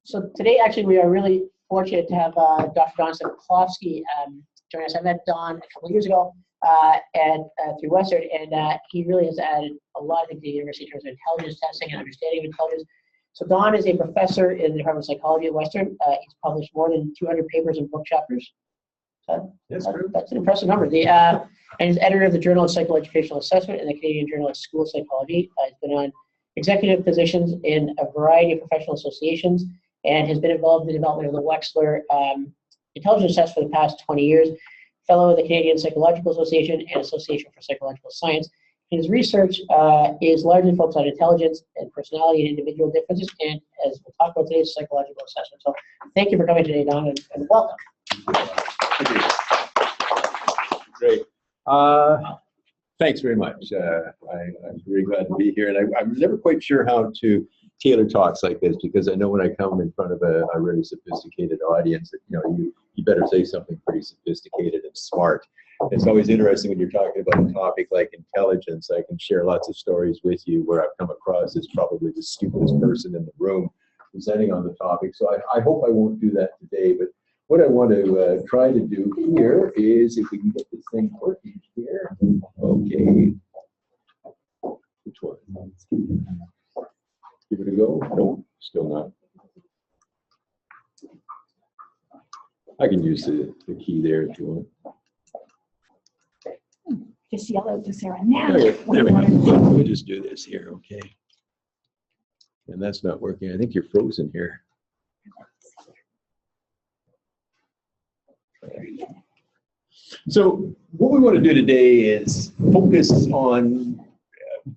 So today, actually, we are really fortunate to have Dr. Don Saklofske join us. I met Don a couple of years ago through Western, and he really has added a lot of things to the university in terms of intelligence testing and understanding of intelligence. So Don is a professor in the Department of Psychology at Western. He's published more than 200 papers and book chapters. That's an impressive number. And he's editor of the Journal of Psychoeducational Assessment and the Canadian Journal of School Psychology. He's been on executive positions in a variety of professional associations and has been involved in the development of the Wechsler intelligence test for the past 20 years, fellow of the Canadian Psychological Association and Association for Psychological Science. His research is largely focused on intelligence and personality and individual differences, and as we'll talk about today, psychological assessment. So thank you for coming today, Don, and welcome. Thank you. Great. Thanks very much. I'm really glad to be here, and I'm never quite sure how to tailor talks like this, because I know when I come in front of a really sophisticated audience, that, you better say something pretty sophisticated and smart. It's always interesting when you're talking about a topic like intelligence. I can share lots of stories with you where I've come across as probably the stupidest person in the room presenting on the topic. So I hope I won't do that today, but what I want to try to do here is, if we can get this thing working here. Okay. Which one? Give it a go. No, still not. I can use the key there if you want. Just yell out to Sarah now. Okay, there we go. We'll just do this here, okay? And that's not working. I think you're frozen here. So what we want to do today is focus on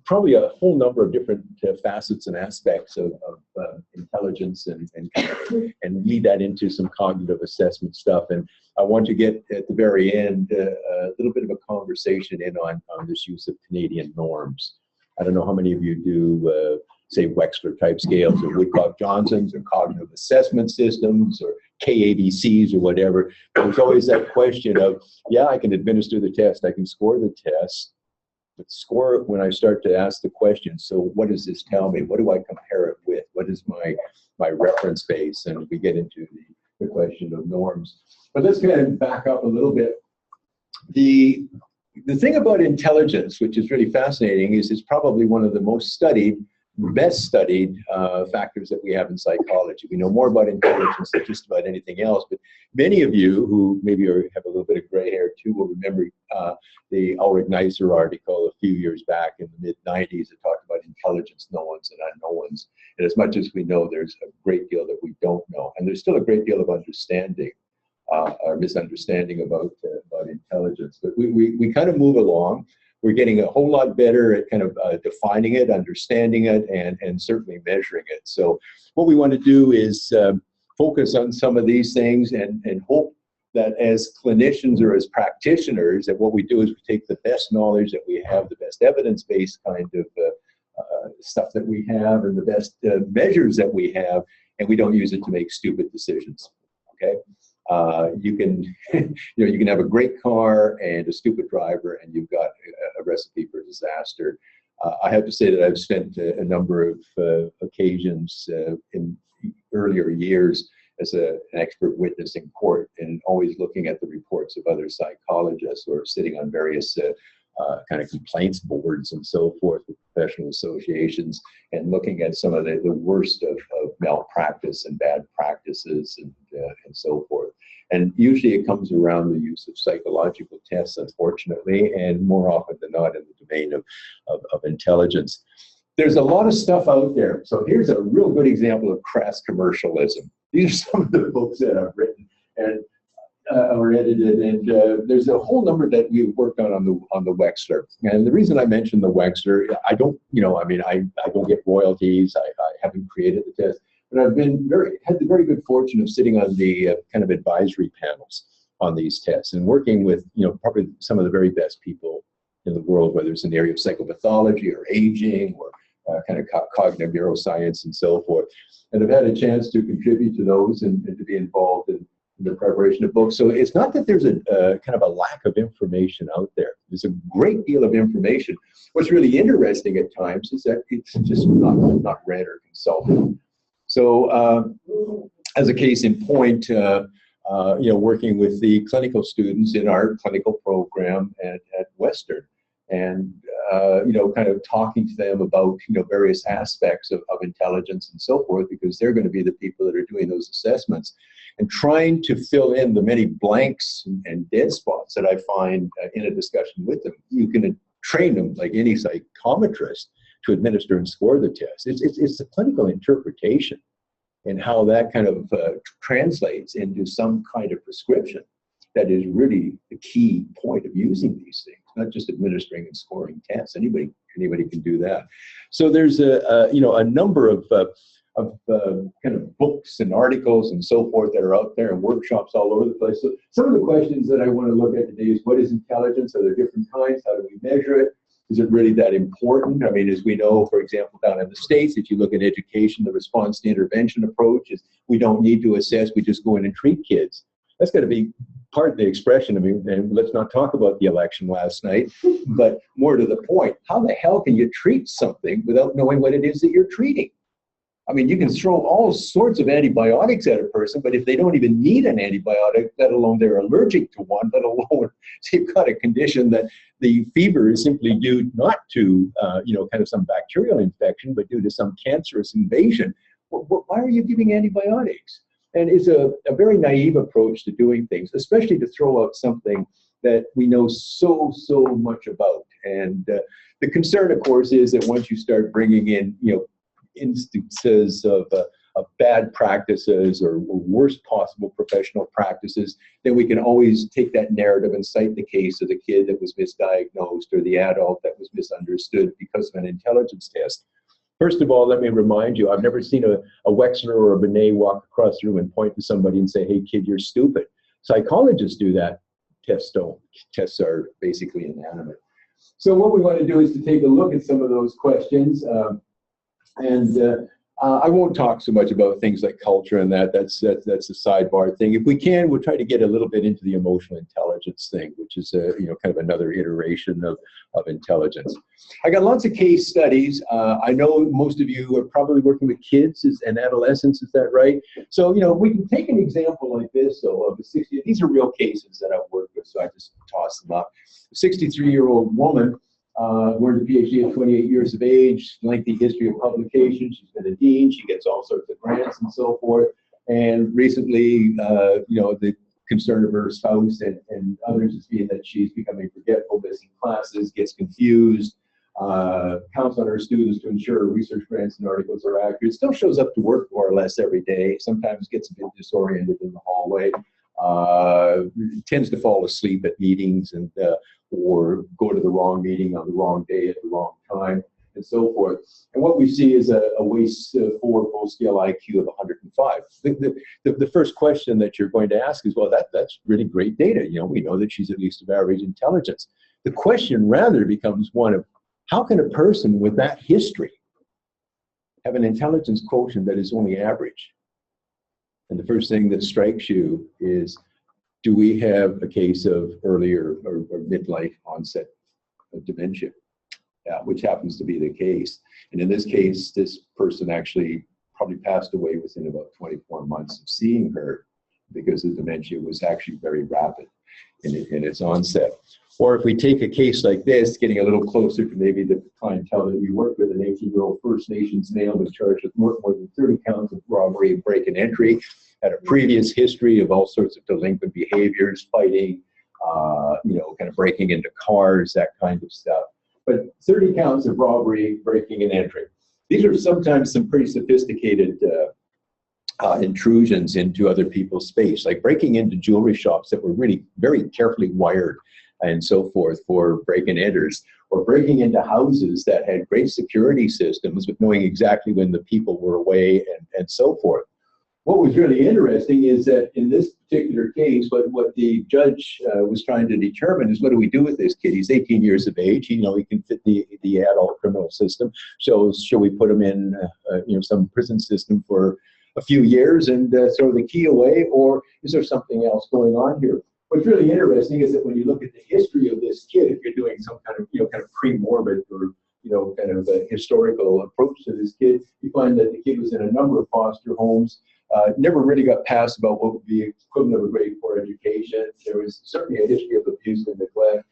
probably a whole number of different facets and aspects of intelligence and lead that into some cognitive assessment stuff. And I want to get at the very end a little bit of a conversation in on this use of Canadian norms. I don't know how many of you do say Wechsler type scales or Woodcock-Johnson's or cognitive assessment systems or KABCs or whatever. There's always that question of, yeah, I can administer the test, I can score the test, but score it when I start to ask the question, so what does this tell me? What do I compare it with? What is my reference base? And we get into the question of norms. But let's kind of back up a little bit. The thing about intelligence, which is really fascinating, is it's probably one of the most studied, best studied factors that we have in psychology. We know more about intelligence than just about anything else, but many of you who maybe have a little bit of gray hair too will remember the Ulrich Neisser article a few years back in the mid-90s that talked about intelligence knowns and unknowns. And as much as we know, there's a great deal that we don't know. And there's still a great deal of understanding or misunderstanding about intelligence. But we kind of move along. We're getting a whole lot better at kind of defining it, understanding it, and certainly measuring it. So what we want to do is focus on some of these things and hope that as clinicians or as practitioners, that what we do is we take the best knowledge that we have, the best evidence-based kind of stuff that we have, and the best measures that we have, and we don't use it to make stupid decisions, okay? You can, you can have a great car and a stupid driver, and you've got a recipe for disaster. I have to say that I've spent a number of occasions in earlier years as an expert witness in court, and always looking at the reports of other psychologists or sitting on various kind of complaints boards and so forth with professional associations, and looking at some of the worst of malpractice and bad practices and so forth. And usually it comes around the use of psychological tests, unfortunately, and more often than not in the domain of intelligence. There's a lot of stuff out there. So here's a real good example of crass commercialism. These are some of the books that I've written and or edited, and there's a whole number that we've worked on the Wechsler. And the reason I mentioned the Wechsler, I don't, I don't get royalties. I haven't created the test, but I've had the very good fortune of sitting on the kind of advisory panels on these tests and working with, probably some of the very best people in the world, whether it's in the area of psychopathology or aging or kind of cognitive neuroscience and so forth. And I've had a chance to contribute to those and to be involved in the preparation of books. So it's not that there's a kind of a lack of information out there. There's a great deal of information. What's really interesting at times is that it's just not read or consulted. So as a case in point, working with the clinical students in our clinical program at Western, and kind of talking to them about various aspects of intelligence and so forth, because they're going to be the people that are doing those assessments, and trying to fill in the many blanks and dead spots that I find in a discussion with them. You can train them like any psychometrist to administer and score the test. It's the clinical interpretation and how that kind of translates into some kind of prescription that is really the key point of using these things, not just administering and scoring tests. Anybody can do that. So there's a number of kind of books and articles and so forth that are out there, and workshops all over the place. So some of the questions that I want to look at today is, what is intelligence? Are there different kinds? How do we measure it? Is it really that important? I mean, as we know, for example, down in the States, if you look at education, the response to intervention approach is we don't need to assess, we just go in and treat kids. That's got to be part of the expression. I mean, and let's not talk about the election last night, but more to the point, how the hell can you treat something without knowing what it is that you're treating? I mean, you can throw all sorts of antibiotics at a person, but if they don't even need an antibiotic, let alone they're allergic to one, let alone they've got a condition that the fever is simply due not to, kind of some bacterial infection, but due to some cancerous invasion, why are you giving antibiotics? And it's a very naive approach to doing things, especially to throw out something that we know so much about. And the concern, of course, is that once you start bringing in, instances of bad practices or worst possible professional practices, then we can always take that narrative and cite the case of the kid that was misdiagnosed or the adult that was misunderstood because of an intelligence test. First of all, let me remind you, I've never seen a Wexner or a Binet walk across the room and point to somebody and say, hey, kid, you're stupid. Psychologists do that. Tests don't. Tests are basically inanimate. So what we want to do is to take a look at some of those questions. I won't talk so much about things like culture and that's a sidebar thing. If we can, we'll try to get a little bit into the emotional intelligence thing, which is kind of another iteration of intelligence. I got lots of case studies. I know most of you are probably working with kids and adolescents. Is that right? So we can take an example like this. So of a 60, these are real cases that I've worked with, so I just toss them up. A 63-year-old woman. Earned a PhD at 28 years of age, lengthy history of publication. She's been a dean. She gets all sorts of grants and so forth. And recently, the concern of her spouse and others is being that she's becoming forgetful, missing classes, gets confused, counts on her students to ensure her research grants and articles are accurate. Still shows up to work more or less every day. Sometimes gets a bit disoriented in the hallway. Tends to fall asleep at meetings and or go to the wrong meeting on the wrong day at the wrong time, and so forth. And what we see is a WAIS 4 full-scale IQ of 105. The first question that you're going to ask is, well, that's really great data. We know that she's at least of average intelligence. The question rather becomes one of, how can a person with that history have an intelligence quotient that is only average? And the first thing that strikes you is, do we have a case of earlier or midlife onset of dementia, which happens to be the case. And in this case, this person actually probably passed away within about 24 months of seeing her because the dementia was actually very rapid in its onset. Or if we take a case like this, getting a little closer to maybe the clientele that you work with, an 18-year-old First Nations male was charged with more than 30 counts of robbery and break and entry, had a previous history of all sorts of delinquent behaviors, fighting, kind of breaking into cars, that kind of stuff. But 30 counts of robbery, breaking and entry. These are sometimes some pretty sophisticated intrusions into other people's space, like breaking into jewelry shops that were really very carefully wired and so forth for break and enters, or breaking into houses that had great security systems with knowing exactly when the people were away and so forth. What was really interesting is that in this particular case, what the judge was trying to determine is, what do we do with this kid? He's 18 years of age. He can fit the adult criminal system. So shall we put him in some prison system for a few years and throw the key away, or is there something else going on here? What's really interesting is that when you look at the history of this kid, if you're doing some kind of, kind of pre-morbid or, kind of a historical approach to this kid, you find that the kid was in a number of foster homes, never really got past about what would be equivalent of a grade 4 education. There was certainly a history of abuse and neglect.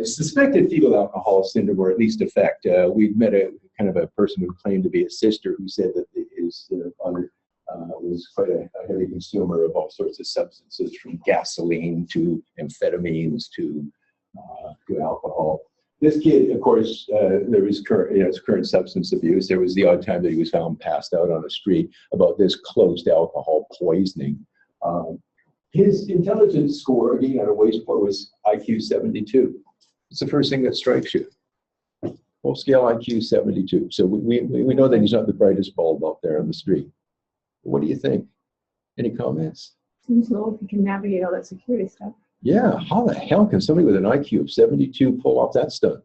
Suspected fetal alcohol syndrome, or at least effect. We met a kind of a person who claimed to be a sister who said that his father was quite a heavy consumer of all sorts of substances, from gasoline to amphetamines to alcohol. This kid, of course, there was current substance abuse. There was the odd time that he was found passed out on the street about this close to alcohol poisoning. His intelligence score, again, on a weight score, was IQ 72. It's the first thing that strikes you. Full scale IQ 72. So we know that he's not the brightest bulb out there on the street. What do you think? Any comments? Seems low if you can navigate all that security stuff. Yeah, how the hell can somebody with an IQ of 72 pull off that stunt?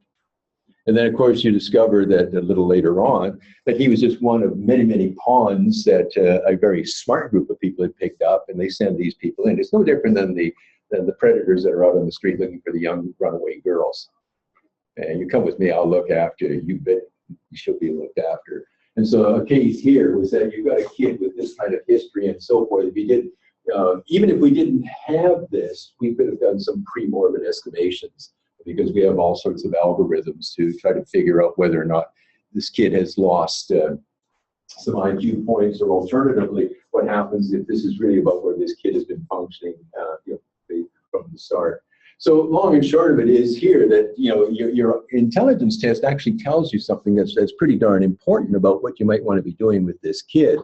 And then, of course, you discover that a little later on that he was just one of many, many pawns that a very smart group of people had picked up, and they send these people in. It's no different than the predators that are out on the street looking for the young runaway girls. And you come with me, I'll look after you. You bet she'll be looked after. And so a case here was that you've got a kid with this kind of history and so forth. If you did, even if we didn't have this, we could have done some pre-morbid estimations, because we have all sorts of algorithms to try to figure out whether or not this kid has lost some IQ points, or alternatively, what happens if this is really about where this kid has been functioning from the start. So long and short of it is here that your intelligence test actually tells you something that's pretty darn important about what you might want to be doing with this kid,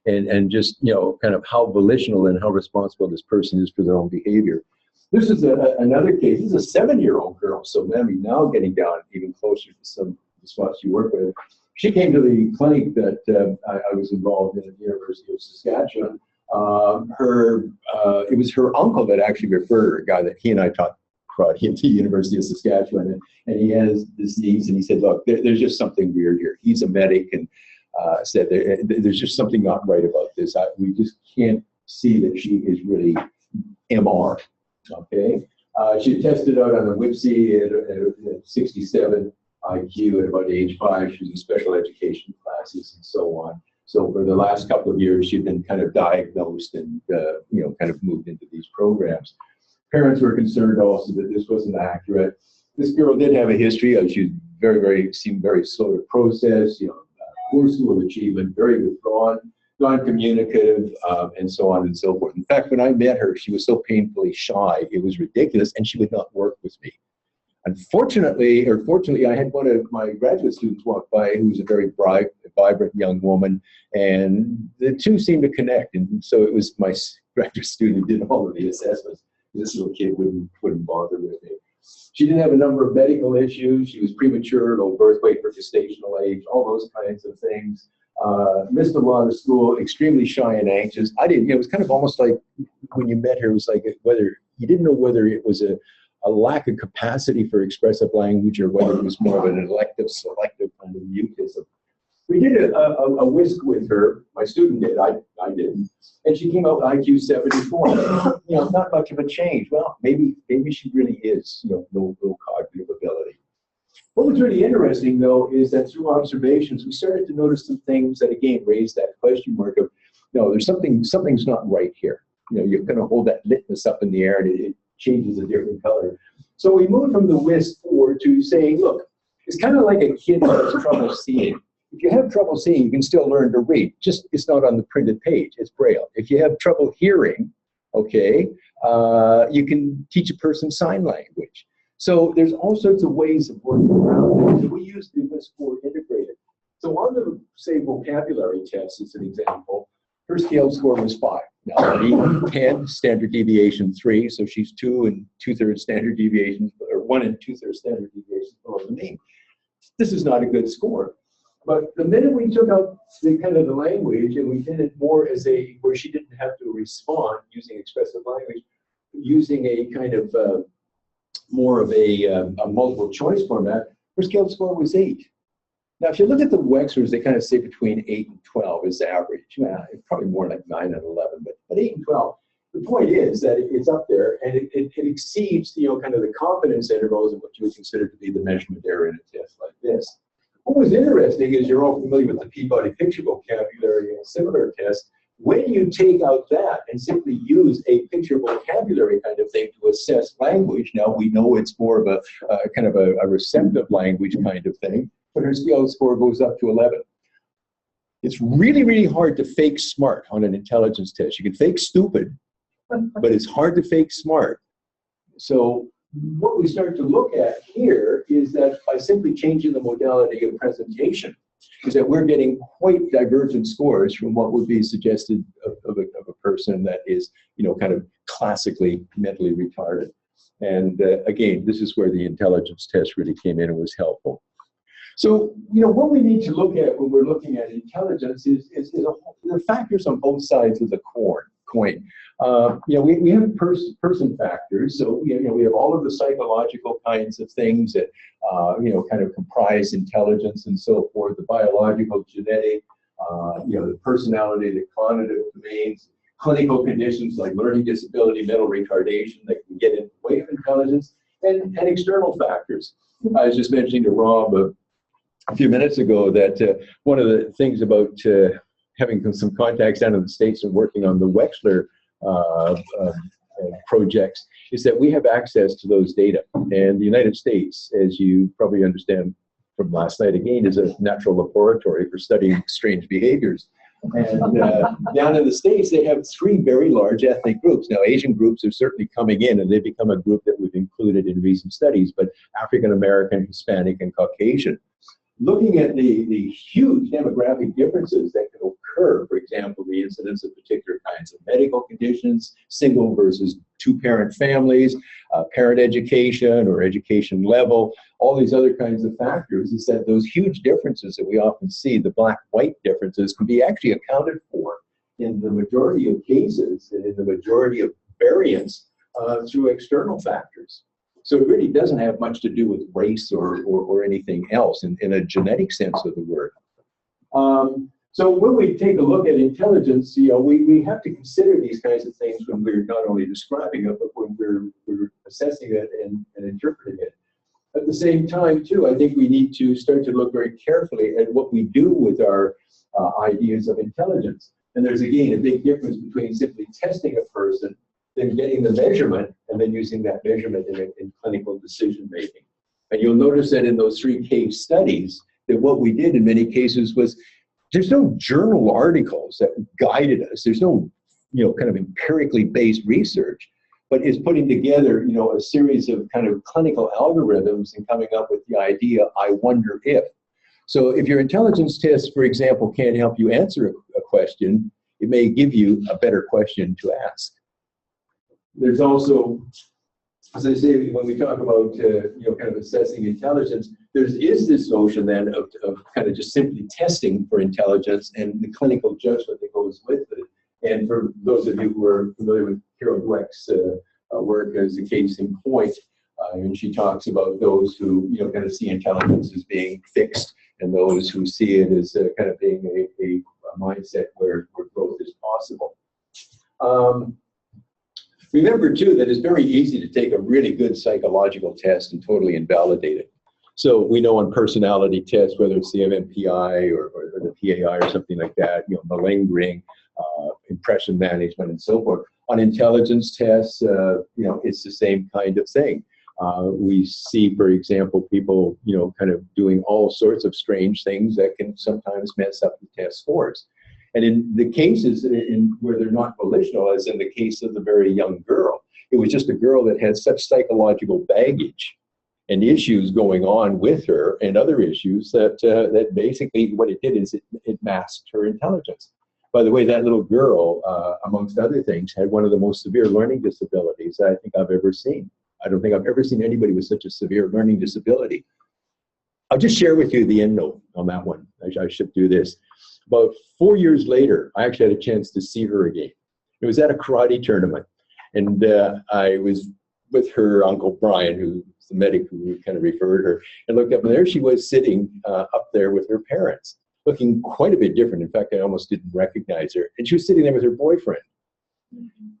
and just kind of how volitional and how responsible this person is for their own behavior. This is another case. This is a 7-year-old girl. So maybe now getting down even closer to some of the spots you work with. She came to the clinic that I was involved in at the University of Saskatchewan. It was her uncle that actually referred her, a guy that he and I brought him to the University of Saskatchewan, and he has disease, and he said, look, there's just something weird here. He's a medic, and said there's just something not right about this. We just can't see that she is really MR. Okay, she tested out on the WIPSI at 67 IQ at about age 5. She was in special education classes and so on. So for the last couple of years, she'd been kind of diagnosed and kind of moved into these programs. Parents were concerned also that this wasn't accurate. This girl did have a history of, she seemed very slow to process, poor school achievement, very withdrawn, non-communicative, and so on and so forth. In fact, when I met her, she was so painfully shy, it was ridiculous, and she would not work with me. Unfortunately, or fortunately, I had one of my graduate students walk by who was a very bright, vibrant young woman, and the two seemed to connect. And so it was my graduate student who did all of the assessments. This little kid wouldn't bother with me. She did have a number of medical issues. She was premature, low birth weight for gestational age, all those kinds of things. Missed a lot of school, extremely shy and anxious. It was kind of almost like when you met her, it was like whether you didn't know whether it was a lack of capacity for expressive language or whether it was more of an elective, selective kind of mutism. We did a whisk with her. My student did. I didn't. And she came out with IQ 74. Not much of a change. Well, maybe she really is, low cognitive ability. What was really interesting, though, is that through observations, we started to notice some things that, again, raised that question mark of, no, there's something's not right here. You're going to hold that litmus up in the air, and it changes a different color. So we moved from the whisk forward to saying, look, it's kind of like a kid who has trouble seeing. If you have trouble seeing, you can still learn to read. Just it's not on the printed page. It's Braille. If you have trouble hearing, okay, you can teach a person sign language. So there's all sorts of ways of working around it. So we use the WIS4 integrated. So on the, say, vocabulary test, as an example, her scale score was 5. Now, 10, standard deviation 3, so she's 2 2/3 standard deviations, or 1 2/3 standard deviations below the mean. This is not a good score. But the minute we took out the kind of the language and we did it more as where she didn't have to respond using expressive language, using a kind of more of a multiple choice format, her scale score was 8. Now, if you look at the Wexfors, they kind of say between 8 and 12 is average. Well, it's probably more like 9 and 11, but 8 and 12. the point is that it's up there, and it exceeds, kind of the confidence intervals of what you would consider to be the measurement error in a test like this. What was interesting is you're all familiar with the Peabody picture vocabulary and similar tests. When you take out that and simply use a picture vocabulary kind of thing to assess language, now we know it's more of a kind of a receptive language kind of thing, but her skill score goes up to 11. It's really, really hard to fake smart on an intelligence test. You can fake stupid, but it's hard to fake smart. So what we start to look at here is that by simply changing the modality of presentation, is that we're getting quite divergent scores from what would be suggested of a person that is, kind of classically mentally retarded. And again, this is where the intelligence test really came in and was helpful. So, what we need to look at when we're looking at intelligence is the factors on both sides of the coin. We have person factors. So, we have all of the psychological kinds of things that, kind of comprise intelligence and so forth, the biological, genetic, the personality, the cognitive domains, clinical conditions like learning disability, mental retardation that can get in the way of intelligence, and external factors. I was just mentioning to Rob a few minutes ago that one of the things about having some contacts down in the States and working on the Wechsler projects is that we have access to those data. And the United States, as you probably understand from last night again, is a natural laboratory for studying strange behaviors. And down in the States, they have 3 very large ethnic groups. Now, Asian groups are certainly coming in, and they've become a group that we've included in recent studies, but African American, Hispanic, and Caucasian. Looking at the huge demographic differences that can occur, for example, the incidence of particular kinds of medical conditions, single versus 2-parent families, parent education or education level, all these other kinds of factors, is that those huge differences that we often see, the black-white differences, can be actually accounted for in the majority of cases and in the majority of variants through external factors. So it really doesn't have much to do with race or anything else in a genetic sense of the word. So when we take a look at intelligence, we have to consider these kinds of things when we're not only describing it, but when we're assessing it and interpreting it. At the same time, too, I think we need to start to look very carefully at what we do with our ideas of intelligence. And there's, again, a big difference between simply testing a person, then getting the measurement, and then using that measurement in clinical decision making. And you'll notice that in those 3 case studies, that what we did in many cases was, there's no journal articles that guided us. There's no, kind of empirically based research, but is putting together, a series of kind of clinical algorithms and coming up with the idea, I wonder if. So if your intelligence test, for example, can't help you answer a question, it may give you a better question to ask. There's also, as I say, when we talk about kind of assessing intelligence, there is this notion then of kind of just simply testing for intelligence and the clinical judgment that goes with it. And for those of you who are familiar with Carol Dweck's work as a case in point, and she talks about those who kind of see intelligence as being fixed, and those who see it as kind of being a mindset where growth is possible. Remember, too, that it's very easy to take a really good psychological test and totally invalidate it. So we know on personality tests, whether it's the MMPI or the PAI or something like that, malingering, impression management, and so forth. On intelligence tests, it's the same kind of thing. We see, for example, people, kind of doing all sorts of strange things that can sometimes mess up the test scores. And in the cases where they're not volitional, as in the case of the very young girl, it was just a girl that had such psychological baggage and issues going on with her and other issues that basically what it did is it masked her intelligence. By the way, that little girl, amongst other things, had one of the most severe learning disabilities I think I've ever seen. I don't think I've ever seen anybody with such a severe learning disability. I'll just share with you the end note on that one. I should do this. About 4 years later, I actually had a chance to see her again. It was at a karate tournament, and I was with her uncle Brian, who's the medic who kind of referred her, and looked up, and there she was sitting up there with her parents, looking quite a bit different. In fact, I almost didn't recognize her. And she was sitting there with her boyfriend.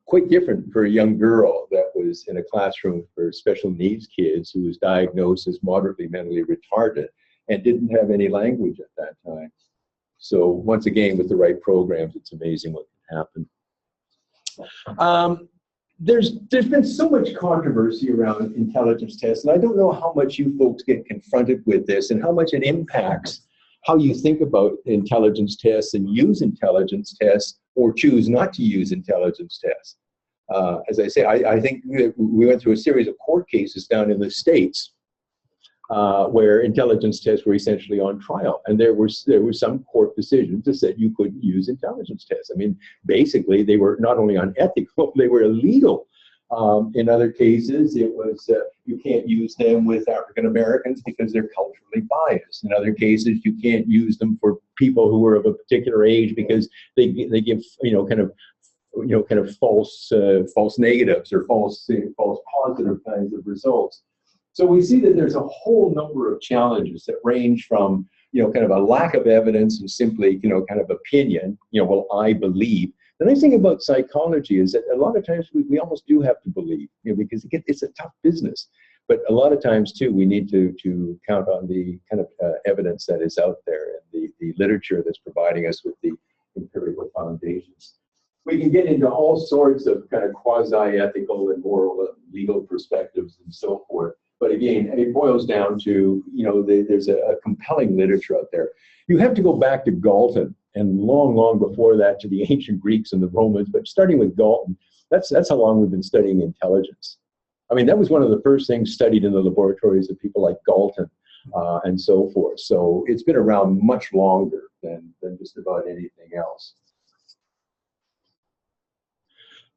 Quite different for a young girl that was in a classroom for special needs kids who was diagnosed as moderately mentally retarded and didn't have any language at that time. So once again, with the right programs, it's amazing what can happen. There's been so much controversy around intelligence tests, and I don't know how much you folks get confronted with this and how much it impacts how you think about intelligence tests and use intelligence tests or choose not to use intelligence tests. As I say, I think we went through a series of court cases down in the States where intelligence tests were essentially on trial, and there were some court decisions that said you couldn't use intelligence tests. I mean, basically, they were not only unethical, they were illegal. In other cases, it was you can't use them with African Americans because they're culturally biased. In other cases, you can't use them for people who are of a particular age because they give kind of false negatives or false positive kinds of results. So we see that there's a whole number of challenges that range from, kind of a lack of evidence and simply, kind of opinion, well, I believe. The nice thing about psychology is that a lot of times we almost do have to believe, because it's a tough business. But a lot of times, too, we need to count on the kind of evidence that is out there and the literature that's providing us with the empirical foundations. We can get into all sorts of kind of quasi-ethical and moral and legal perspectives and so forth. But again, it boils down to, there's a compelling literature out there. You have to go back to Galton and long before that to the ancient Greeks and the Romans, but starting with Galton, that's how long we've been studying intelligence. I mean, that was one of the first things studied in the laboratories of people like Galton and so forth. So it's been around much longer than just about anything else.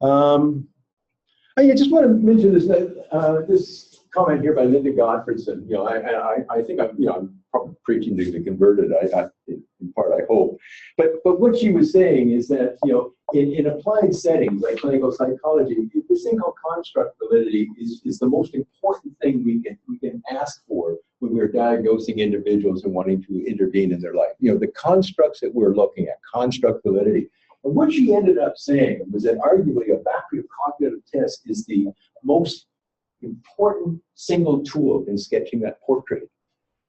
I just want to mention this comment here by Linda Gottfredson. I think I'm probably preaching to the converted. In part, I hope. But what she was saying is that in applied settings like clinical psychology, this thing called construct validity is the most important thing we can ask for when we're diagnosing individuals and wanting to intervene in their life. The constructs that we're looking at, construct validity. And what she ended up saying was that arguably a battery of cognitive tests is the most important single tool in sketching that portrait.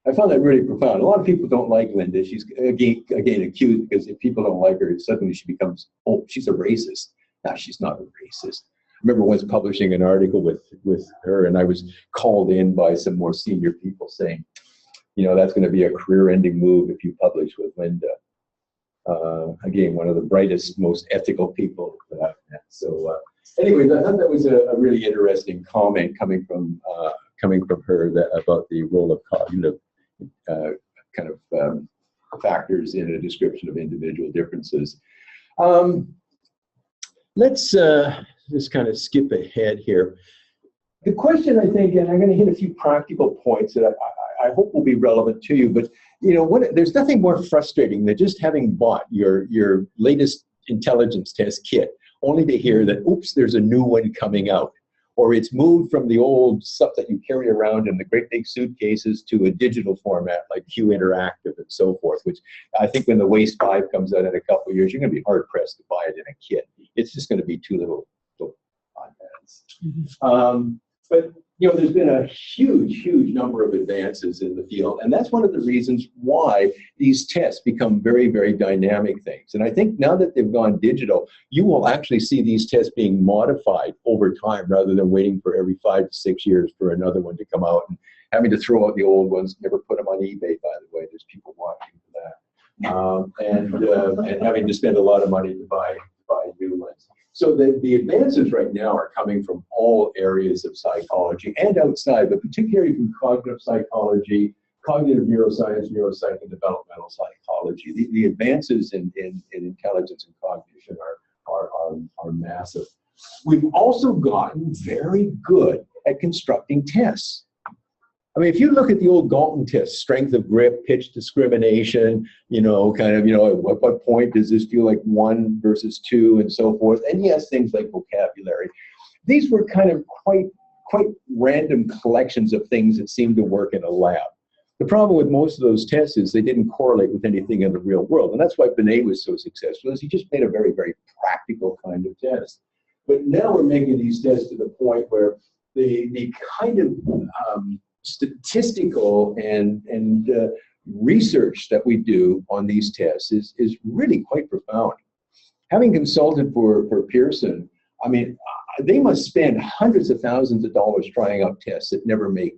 I found that really profound. A lot of people don't like Linda. She's again accused because if people don't like her, suddenly she becomes, oh, she's a racist. No, she's not a racist. I remember once publishing an article with her, and I was called in by some more senior people saying, that's going to be a career-ending move if you publish with Linda. Again, one of the brightest, most ethical people that I've met. So anyway, I thought that was a really interesting comment coming from her about the role of cognitive factors in a description of individual differences. Let's just kind of skip ahead here. The question, I think, and I'm going to hit a few practical points that I hope will be relevant to you, but there's nothing more frustrating than just having bought your latest intelligence test kit, only to hear that, oops, there's a new one coming out, or it's moved from the old stuff that you carry around in the great big suitcases to a digital format like Q Interactive and so forth, which I think when the Waste 5 comes out in a couple of years, you're going to be hard-pressed to buy it in a kit. It's just going to be two little iPads. But there's been a huge number of advances in the field, and that's one of the reasons why these tests become very, very dynamic things. And I think now that they've gone digital, you will actually see these tests being modified over time rather than waiting for every 5 to 6 years for another one to come out and having to throw out the old ones, never put them on eBay, by the way. There's people watching for that. And having to spend a lot of money to buy new ones. So the advances right now are coming from all areas of psychology and outside, but particularly from cognitive psychology, cognitive neuroscience, neuropsych, and developmental psychology. The advances in intelligence and cognition are massive. We've also gotten very good at constructing tests. I mean, if you look at the old Galton test, strength of grip, pitch discrimination, at what point does this feel like 1 versus 2 and so forth, and yes, things like vocabulary. These were kind of quite random collections of things that seemed to work in a lab. The problem with most of those tests is they didn't correlate with anything in the real world, and that's why Binet was so successful, is he just made a very, very practical kind of test. But now we're making these tests to the point where the kind of statistical and research that we do on these tests is really quite profound. Having consulted for Pearson, I mean, they must spend hundreds of thousands of dollars trying out tests that never make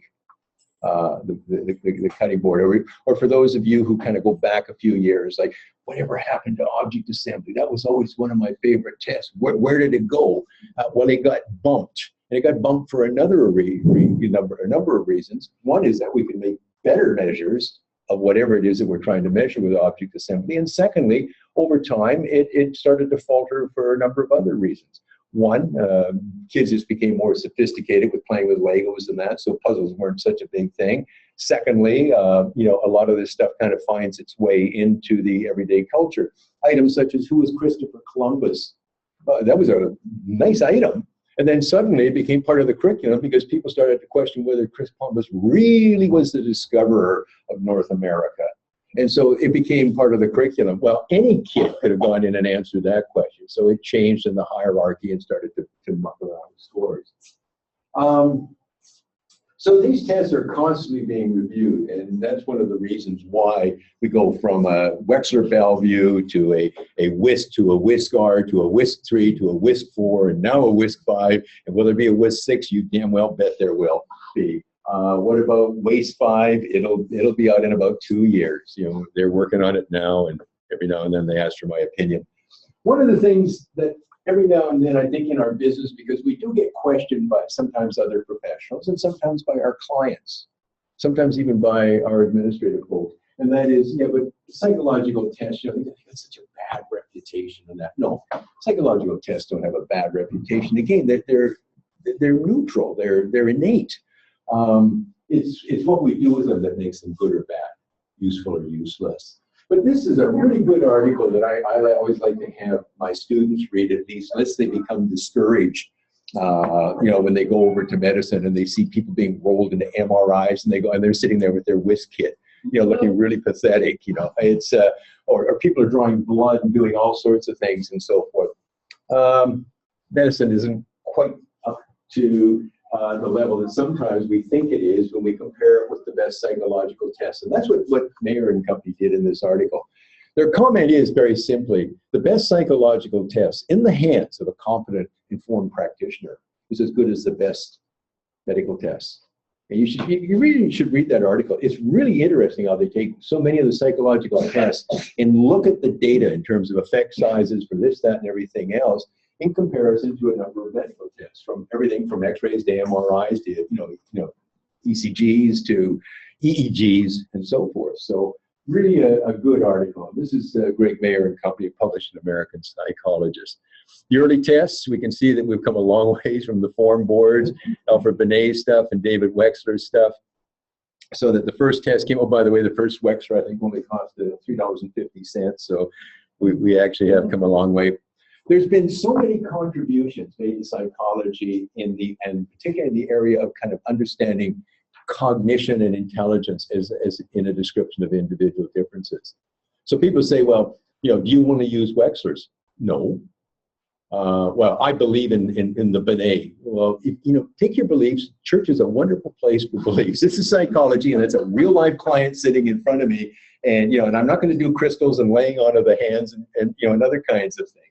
the cutting board. Or for those of you who kind of go back a few years, like, whatever happened to object assembly? That was always one of my favorite tests. Where did it go? Well, it got bumped. And it got bumped for another a number of reasons. One is that we can make better measures of whatever it is that we're trying to measure with object assembly. And secondly, over time, it started to falter for a number of other reasons. One, kids just became more sophisticated with playing with Legos and that, so puzzles weren't such a big thing. Secondly, you know, a lot of this stuff kind of finds its way into the everyday culture. Items such as, who was Christopher Columbus? That was a nice item. And then suddenly it became part of the curriculum because people started to question whether Chris Columbus really was the discoverer of North America. And so it became part of the curriculum. Well, any kid could have gone in and answered that question. So it changed in the hierarchy and started to muck around with scores. So these tests are constantly being reviewed, and that's one of the reasons why we go from a Wechsler-Bellevue to a WISC to a WISC-R to a WISC-3 to a WISC-4 and now a WISC-5. And will there be a WISC-6? You damn well bet there will be. What about WASE-5? It'll be out in about 2 years. You know, they're working on it now, and every now and then they ask for my opinion. One of the things that every now and then I think in our business, because we do get questioned by sometimes other professionals and sometimes by our clients, sometimes even by our administrative folks, and that is, yeah, but psychological tests, you know, they got such a bad reputation and that. No, psychological tests don't have a bad reputation. Again, they're neutral. They're innate. It's what we do with them that makes them good or bad, useful or useless. But this is a really good article that I always like to have my students read, at least unless they become discouraged. You know, when they go over to medicine and they see people being rolled into MRIs and they're sitting there with their whisk kit, you know, looking really pathetic. You know, it's or people are drawing blood and doing all sorts of things and so forth. Medicine isn't quite up to the level that sometimes we think it is when we compare it with the best psychological tests. And that's what Mayer and company did in this article. Their comment is very simply, the best psychological test in the hands of a competent, informed practitioner is as good as the best medical tests. And you really should read that article. It's really interesting how they take so many of the psychological tests and look at the data in terms of effect sizes for this, that, and everything else, in comparison to a number of medical tests, from everything from X-rays to MRIs to you know ECGs to EEGs and so forth. So really a good article. This is Greg Mayer and company, published in American Psychologist. The early tests, we can see that we've come a long ways from the form boards, Alfred Binet's stuff and David Wechsler's stuff. So that the first test came, oh, by the way, the first Wechsler I think only cost $3.50. So we actually have come a long way. There's been so many contributions made to psychology and particularly in the area of kind of understanding cognition and intelligence as in a description of individual differences. So people say, well, you know, do you want to use Wechsler's? No. Well, I believe in the Binet. Well, you know, take your beliefs. Church is a wonderful place for beliefs. This is psychology, and it's a real life client sitting in front of me. And, you know, and I'm not going to do crystals and laying on of the hands and you know, and other kinds of things.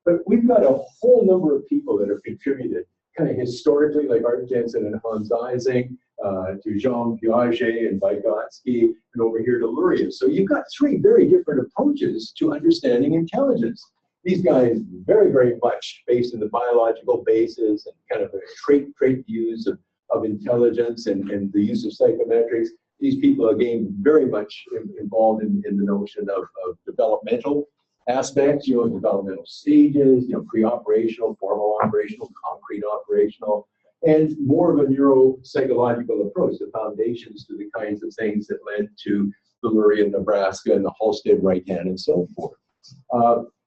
But we've got a whole number of people that have contributed kind of historically, like Art Jensen and Hans Ising, to Jean Piaget and Vygotsky, and over here to Luria. So you've got three very different approaches to understanding intelligence. These guys very, very much based in the biological basis and kind of the trait views of intelligence and the use of psychometrics. These people, again, very much involved in the notion of developmental aspects, you know, developmental stages, you know, pre-operational, formal operational, concrete operational, and more of a neuropsychological approach, the foundations to the kinds of things that led to the Lurie in Nebraska and the Halstead right hand and so forth.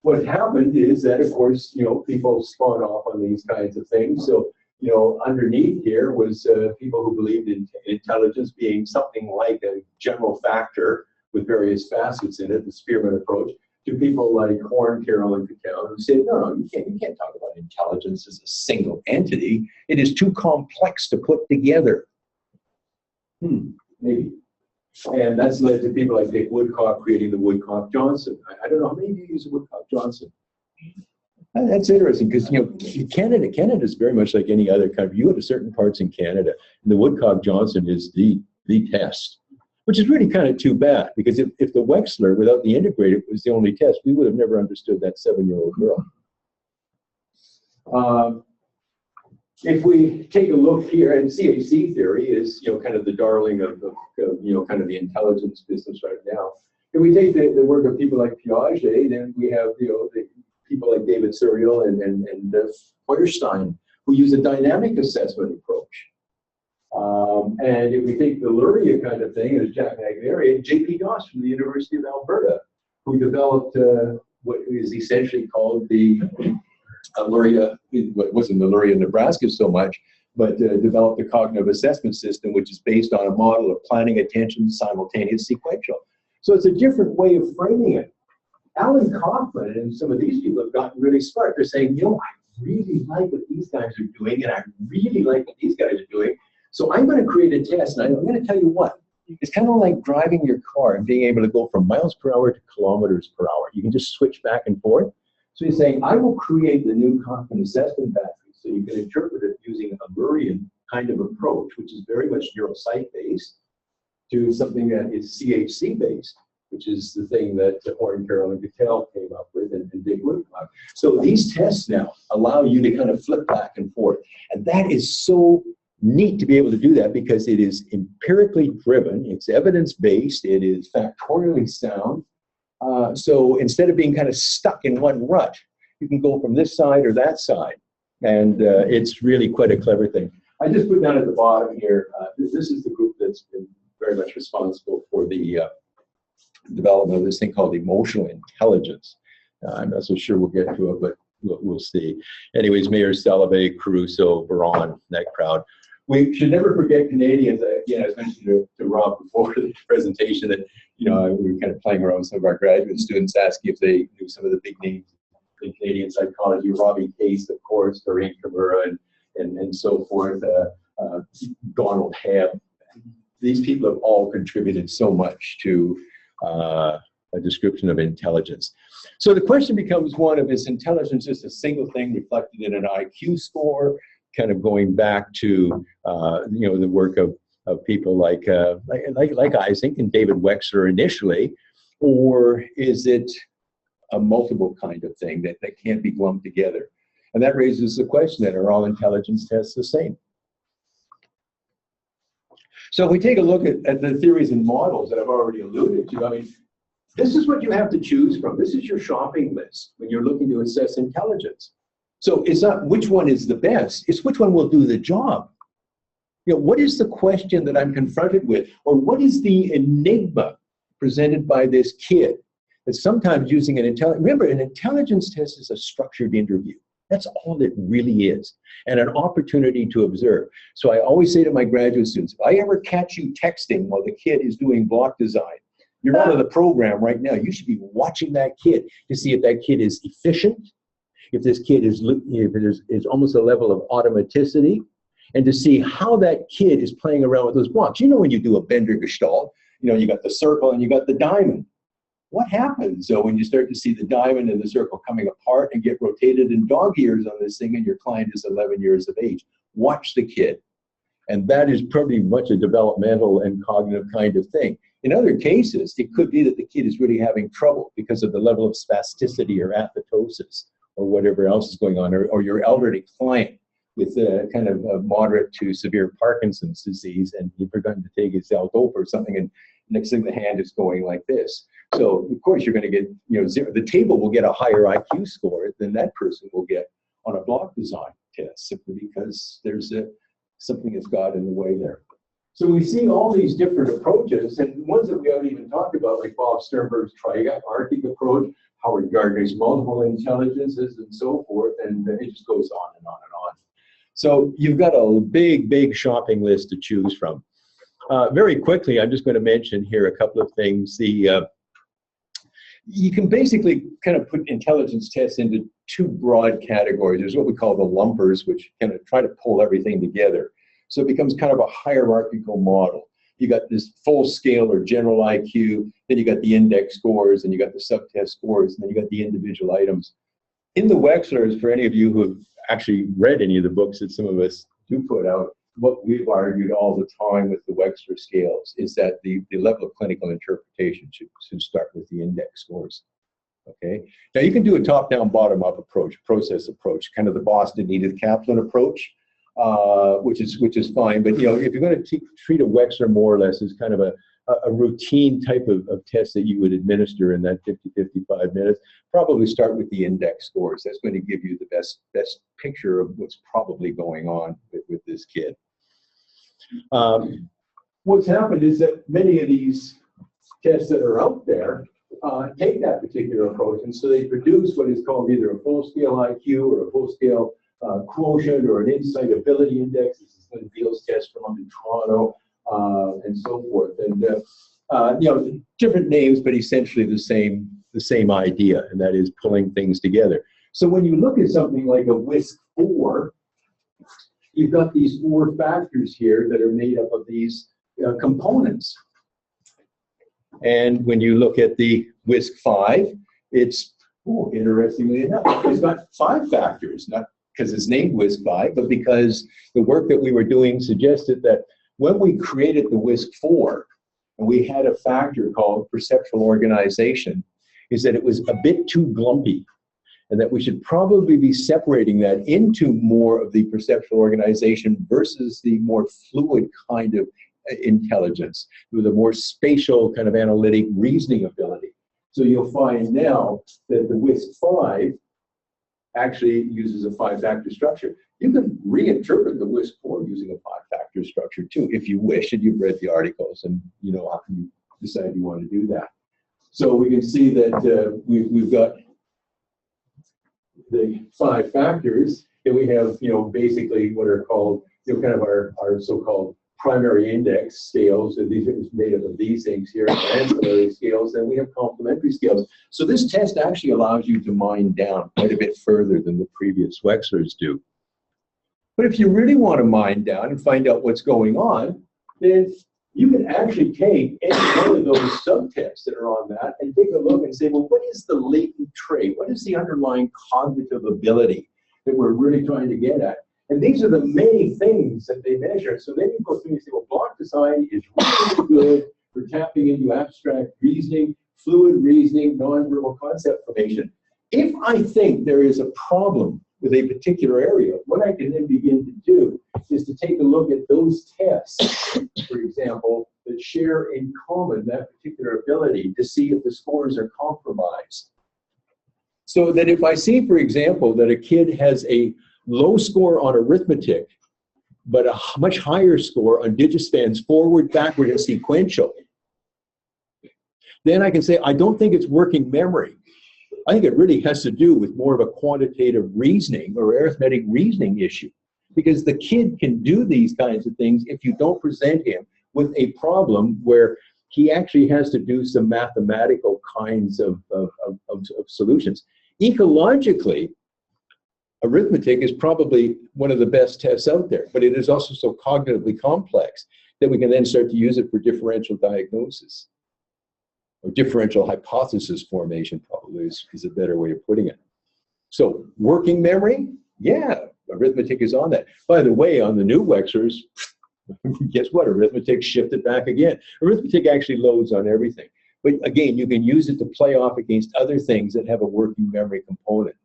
What happened is that, of course, you know, people spawn off on these kinds of things. So, you know, underneath here was people who believed in intelligence being something like a general factor with various facets in it, the Spearman approach. to people like Horn, Carroll, and Cattell, who said, no, you can't talk about intelligence as a single entity. It is too complex to put together. Maybe. And that's led to people like Dick Woodcock creating the Woodcock-Johnson. I don't know how many of you use the Woodcock-Johnson. That's interesting because, you know, Canada is very much like any other country. You go to certain parts in Canada, and the Woodcock-Johnson is the test, which is really kind of too bad because if the Wechsler without the integrated was the only test, we would have never understood that 7-year-old girl. If we take a look here, and CHC theory is, you know, kind of the darling of you know, kind of the intelligence business right now. If we take the work of people like Piaget, then we have, you know, the people like David Serial and Feuerstein, who use a dynamic assessment approach. And if we take the Luria kind of thing, as Jack McNary and J.P. Doss from the University of Alberta, who developed what is essentially called the Luria, it wasn't the Luria, Nebraska so much, but developed a cognitive assessment system, which is based on a model of planning, attention, simultaneous, sequential. So it's a different way of framing it. Alan Kaufman and some of these people have gotten really smart. They're saying, you know, I really like what these guys are doing, and I really like what these guys are doing. So I'm going to create a test, and I'm going to tell you what. It's kind of like driving your car and being able to go from miles per hour to kilometers per hour. You can just switch back and forth. So you're saying, I will create the new Kaufman assessment battery so you can interpret it using a Murrayan kind of approach, which is very much neuropsych-based, to something that is CHC-based, which is the thing that Horn, Carroll, and Cattell came up with, and Dick Woodcock. So these tests now allow you to kind of flip back and forth. And that is so neat to be able to do that because it is empirically driven, it's evidence-based, it is factorially sound. So instead of being kind of stuck in one rut, you can go from this side or that side. And it's really quite a clever thing. I just put down at the bottom here, this is the group that's been very much responsible for the development of this thing called emotional intelligence. I'm not so sure we'll get to it, but we'll see. Anyways, Mayor Salovey, Caruso, Baron, that crowd. We should never forget Canadians. Again, I was mentioning to Rob before the presentation that, you know, we were kind of playing around with some of our graduate students, asking if they knew some of the big names in Canadian psychology. Robbie Case, of course, Doreen Kimura, and so forth, Donald Hebb. These people have all contributed so much to a description of intelligence. So the question becomes one of, is intelligence just a single thing reflected in an IQ score, kind of going back to you know, the work of people like Isaac and David Wechsler initially, or is it a multiple kind of thing that can't be lumped together? And that raises the question, that are all intelligence tests the same? So if we take a look at the theories and models that I've already alluded to, I mean, this is what you have to choose from. This is your shopping list when you're looking to assess intelligence. So it's not which one is the best, it's which one will do the job. You know, what is the question that I'm confronted with? Or what is the enigma presented by this kid? That sometimes using an remember, an intelligence test is a structured interview. That's all it really is, and an opportunity to observe. So I always say to my graduate students, if I ever catch you texting while the kid is doing block design, you're out of the program right now. You should be watching that kid to see if that kid is efficient, if this kid is almost a level of automaticity, and to see how that kid is playing around with those blocks. You know, when you do a Bender Gestalt, you know, you got the circle and you got the diamond. What happens? So when you start to see the diamond and the circle coming apart and get rotated in dog ears on this thing, and your client is 11 years of age, watch the kid. And that is probably much a developmental and cognitive kind of thing. In other cases, it could be that the kid is really having trouble because of the level of spasticity or apoptosis or whatever else is going on, or your elderly client with a kind of a moderate to severe Parkinson's disease, and you've forgotten to take his L-dopa or something, and next thing the hand is going like this. So of course you're going to get, you know, zero. The table will get a higher IQ score than that person will get on a block design test, simply because there's something that's got in the way there. So we see all these different approaches, and ones that we haven't even talked about, like Bob Sternberg's triarchic approach, Howard Gardner's multiple intelligences, and so forth, and it just goes on and on and on. So you've got a big shopping list to choose from. Very quickly, I'm just going to mention here a couple of things. you can basically kind of put intelligence tests into two broad categories. There's what we call the lumpers, which kind of try to pull everything together. So it becomes kind of a hierarchical model. You got this full scale or general IQ, then you got the index scores, and you got the subtest scores, and then you got the individual items. In the Wechslers, for any of you who have actually read any of the books that some of us do put out, what we've argued all the time with the Wechsler scales is that the level of clinical interpretation should start with the index scores. Okay. Now you can do a top-down, bottom-up approach, process approach, kind of the Boston Edith Kaplan approach, which is fine. But if you're going to treat a Wechsler more or less as kind of a routine type of test that you would administer in that 50-55 minutes, probably start with the index scores. That's going to give you the best picture of what's probably going on with this kid. What's happened is that many of these tests that are out there take that particular approach, and so they produce what is called either a full-scale IQ or a full-scale quotient or an insight ability index. This is Lynn Beale's test from up in Toronto, and so forth. And different names, but essentially the same idea, and that is pulling things together. So when you look at something like a WISC-4, you've got these 4 factors here that are made up of these components. And when you look at the WISC-5, it's, interestingly enough, it's got 5 factors, not because it's named WISC-5, but because the work that we were doing suggested that when we created the WISC-4, and we had a factor called perceptual organization, is that it was a bit too glumpy, and that we should probably be separating that into more of the perceptual organization versus the more fluid kind of intelligence, with a more spatial kind of analytic reasoning ability. So you'll find now that the WISC-5 actually uses a 5-factor structure. You can reinterpret the WISC-4 using a 5-factor structure too, if you wish, and you've read the articles and you know how you decide you want to do that. So we can see that we've got the 5 factors, and we have, basically what are called, kind of our so-called primary index scales, and these are made up of these things here, ancillary scales, and we have complementary scales. So this test actually allows you to mine down quite a bit further than the previous Wechslers do. But if you really want to mine down and find out what's going on, then you can actually take any one of those subtests that are on that and take a look and say, well, what is the latent trait? What is the underlying cognitive ability that we're really trying to get at? And these are the many things that they measure. So then you go through and say, well, block design is really good for tapping into abstract reasoning, fluid reasoning, nonverbal concept formation. If I think there is a problem with a particular area, what I can then begin to do is to take a look at those tests, for example, that share in common that particular ability to see if the scores are compromised. So that if I see, for example, that a kid has a low score on arithmetic, but a much higher score on digit spans forward, backward, and sequential, then I can say, I don't think it's working memory. I think it really has to do with more of a quantitative reasoning or arithmetic reasoning issue, because the kid can do these kinds of things if you don't present him with a problem where he actually has to do some mathematical kinds of solutions. Ecologically, arithmetic is probably one of the best tests out there, but it is also so cognitively complex that we can then start to use it for differential diagnosis, or differential hypothesis formation probably is a better way of putting it. So working memory, yeah, arithmetic is on that. By the way, on the new Wechslers, guess what? Arithmetic shifted back again. Arithmetic actually loads on everything. But again, you can use it to play off against other things that have a working memory component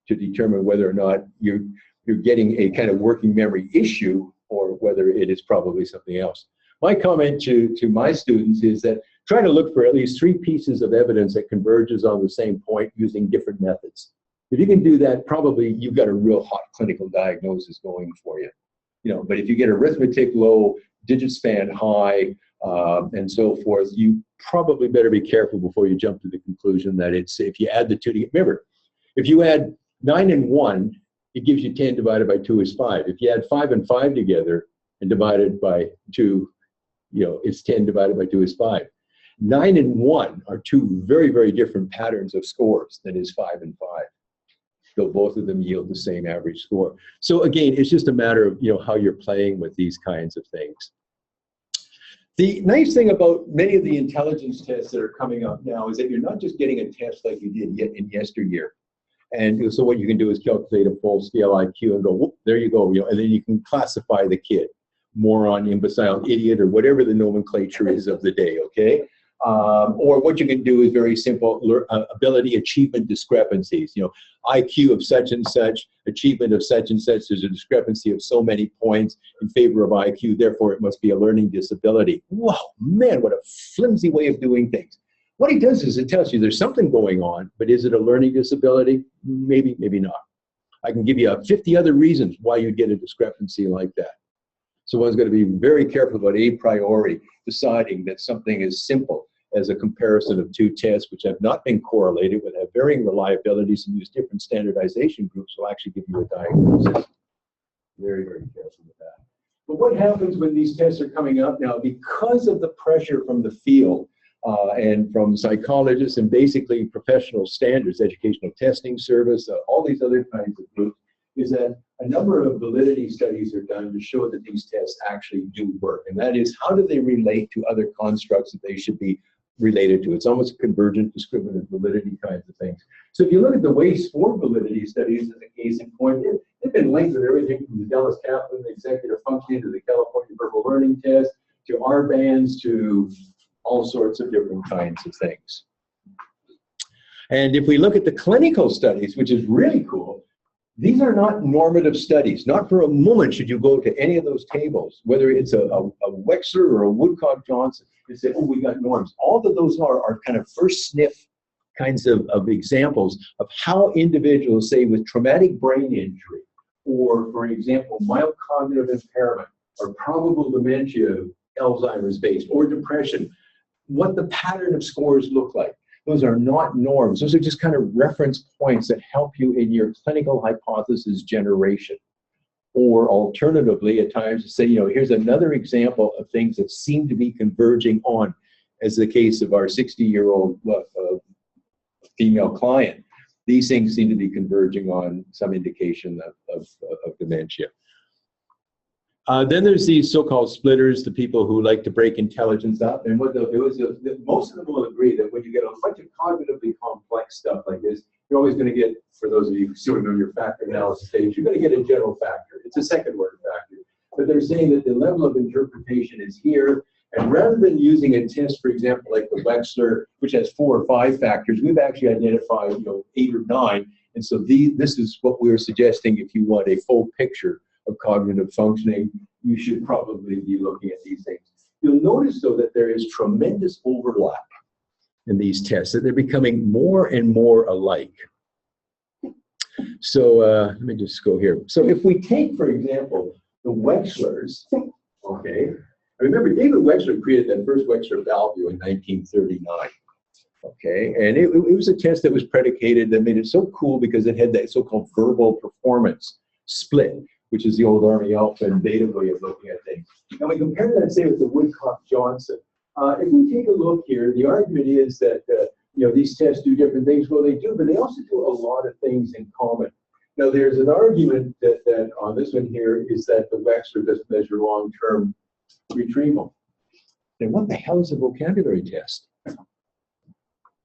to determine whether or not you're getting a kind of working memory issue or whether it is probably something else. My comment to my students is that try to look for at least 3 pieces of evidence that converges on the same point using different methods. If you can do that, probably you've got a real hot clinical diagnosis going for you. But if you get arithmetic low, digit span high, and so forth, you probably better be careful before you jump to the conclusion that it's, if you add the 2 together, remember, if you add 9 and 1, it gives you 10 divided by 2 is 5. If you add 5 and 5 together and divide it by 2, it's 10 divided by 2 is 5. 9 and 1 are two very, very different patterns of scores than is 5 and 5. Though both of them yield the same average score. So again, it's just a matter of how you're playing with these kinds of things. The nice thing about many of the intelligence tests that are coming up now is that you're not just getting a test like you did in yesteryear. And so what you can do is calculate a full scale IQ and go, whoop, there you go, and then you can classify the kid, moron, imbecile, idiot, or whatever the nomenclature is of the day, okay? Or what you can do is very simple, ability achievement discrepancies. IQ of such and such, achievement of such and such, there's a discrepancy of so many points in favor of IQ, therefore it must be a learning disability. Wow, man, what a flimsy way of doing things. What it does is it tells you there's something going on, but is it a learning disability? Maybe, maybe not. I can give you 50 other reasons why you'd get a discrepancy like that. So one's going to be very careful about a priori deciding that something is simple as a comparison of two tests which have not been correlated, but have varying reliabilities and use different standardization groups will actually give you a diagnosis. Very, very careful with that. But what happens when these tests are coming up now, because of the pressure from the field and from psychologists and basically professional standards, educational testing service, all these other kinds of groups, is that a number of validity studies are done to show that these tests actually do work. And that is, how do they relate to other constructs that they should be related to? It's almost a convergent, discriminant validity kinds of things. So if you look at the WAIS-4 validity studies as a case in point, they've been linked with everything from the Dallas-Kaplan executive functioning to the California verbal learning test, to R-bands, to all sorts of different kinds of things. And if we look at the clinical studies, which is really cool, these are not normative studies. Not for a moment should you go to any of those tables, whether it's a Wechsler or a Woodcock-Johnson, and say, oh, we got norms. All of those are kind of first sniff kinds of examples of how individuals, say, with traumatic brain injury, or, for example, mild cognitive impairment, or probable dementia, Alzheimer's based, or depression, what the pattern of scores look like. Those are not norms. Those are just kind of reference points that help you in your clinical hypothesis generation. Or alternatively, at times, to say, here's another example of things that seem to be converging on, as the case of our 60-year-old female client. These things seem to be converging on some indication of dementia. Then there's these so-called splitters, the people who like to break intelligence up. And what they'll do is, most of them will agree that when you get a bunch of cognitively complex stuff like this, you're always going to get, for those of you who still remember your factor analysis stage, you're going to get a general factor. It's a second-order factor. But they're saying that the level of interpretation is here. And rather than using a test, for example, like the Wechsler, which has 4 or 5 factors, we've actually identified 8 or 9. And so this is what we're suggesting if you want a full picture of cognitive functioning, you should probably be looking at these things. You'll notice, though, that there is tremendous overlap in these tests, that they're becoming more and more alike. So let me just go here. So if we take, for example, the Wechslers, okay, remember David Wechsler created that first Wechsler value in 1939. Okay, and it was a test that was predicated, that made it so cool because it had that so-called verbal performance split, which is the old Army alpha and beta way of looking at things. And we compare that, say, with the Woodcock-Johnson. If we take a look here, the argument is that these tests do different things. Well, they do, but they also do a lot of things in common. Now, there's an argument that on this one here is that the Wechsler doesn't measure long-term retrieval. Then what the hell is a vocabulary test? Of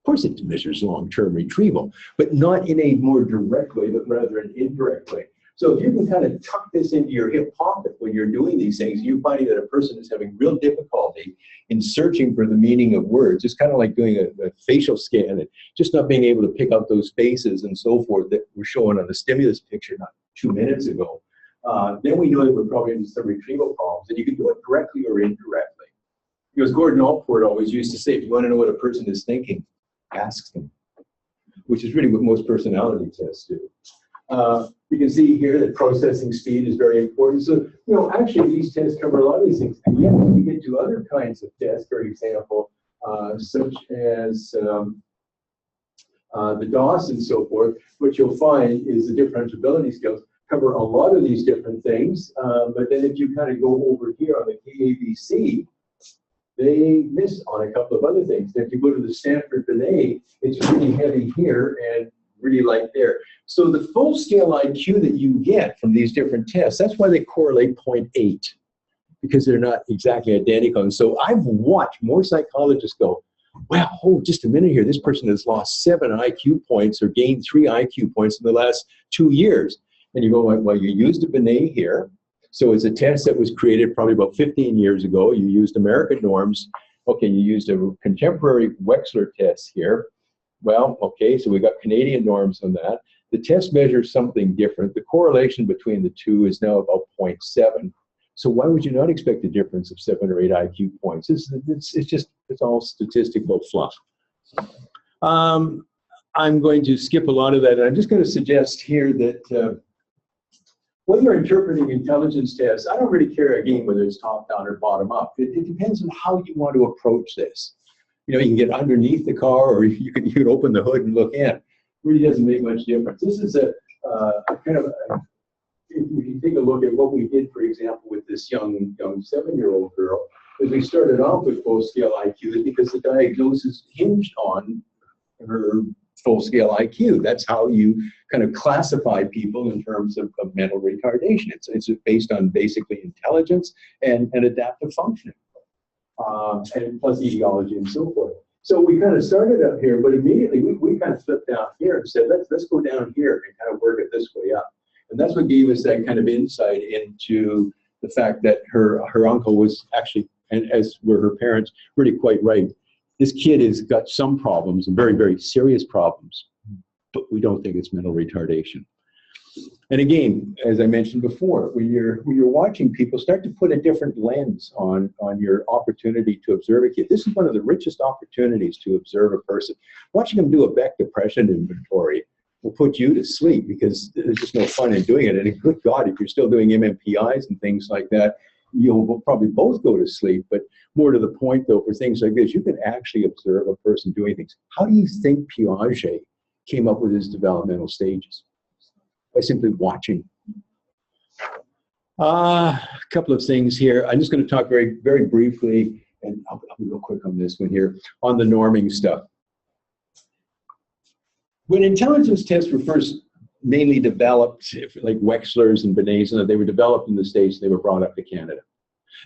course it measures long-term retrieval, but not in a more direct way, but rather an indirect way. So if you can kind of tuck this into your hip pocket when you're doing these things, you're finding that a person is having real difficulty in searching for the meaning of words. It's kind of like doing a facial scan and just not being able to pick out those faces and so forth that were shown on the stimulus picture not 2 minutes ago. Then we know that we're probably into some retrieval problems, and you can do it directly or indirectly. Because Gordon Allport always used to say, if you want to know what a person is thinking, ask them, which is really what most personality tests do. You can see here that processing speed is very important. So, actually these tests cover a lot of these things. And yet when you get to other kinds of tests, for example, such as the DOS and so forth, what you'll find is the differentiability skills cover a lot of these different things. But then if you kind of go over here on the KABC, they miss on a couple of other things. If you go to the Stanford Binet, it's really heavy here and really light there. So the full scale IQ that you get from these different tests, that's why they correlate 0.8, because they're not exactly identical. And so I've watched more psychologists go, wow, hold just a minute here. This person has lost 7 IQ points or gained 3 IQ points in the last 2 years. And you go, well, you used a Binet here. So it's a test that was created probably about 15 years ago. You used American norms. Okay, you used a contemporary Wechsler test here. Well, okay, so we got Canadian norms on that. The test measures something different. The correlation between the two is now about 0.7. So why would you not expect a difference of 7 or 8 IQ points? It's all statistical fluff. I'm going to skip a lot of that. And I'm just going to suggest here that when you're interpreting intelligence tests, I don't really care, again, whether it's top-down or bottom-up. It depends on how you want to approach this. You know, you can get underneath the car, or you can open the hood and look in. It really doesn't make much difference. This is a kind of if you take a look at what we did, for example, with this young 7-year-old girl, is we started off with full-scale IQ because the diagnosis hinged on her full-scale IQ. That's how you kind of classify people in terms of mental retardation. It's based on basically intelligence and adaptive functioning, and plus etiology and so forth. So we kind of started up here, but immediately we kind of flipped down here and said, let's go down here and kind of work it this way up. And that's what gave us that kind of insight into the fact that her uncle was actually, and as were her parents, really quite right. This kid has got some problems, and very, very serious problems, but we don't think it's mental retardation. And again, as I mentioned before, when you're watching people, start to put a different lens on your opportunity to observe a kid. This is one of the richest opportunities to observe a person. Watching them do a Beck depression inventory will put you to sleep, because there's just no fun in doing it. And good God, if you're still doing MMPIs and things like that, you'll probably both go to sleep. But more to the point, though, for things like this, you can actually observe a person doing things. How do you think Piaget came up with his developmental stages? By simply watching. A couple of things here. I'm just going to talk very, very briefly, and I'll be real quick on this one here, on the norming stuff. When intelligence tests were first mainly developed, like Wechsler's and Binet's, and they were developed in the States, they were brought up to Canada.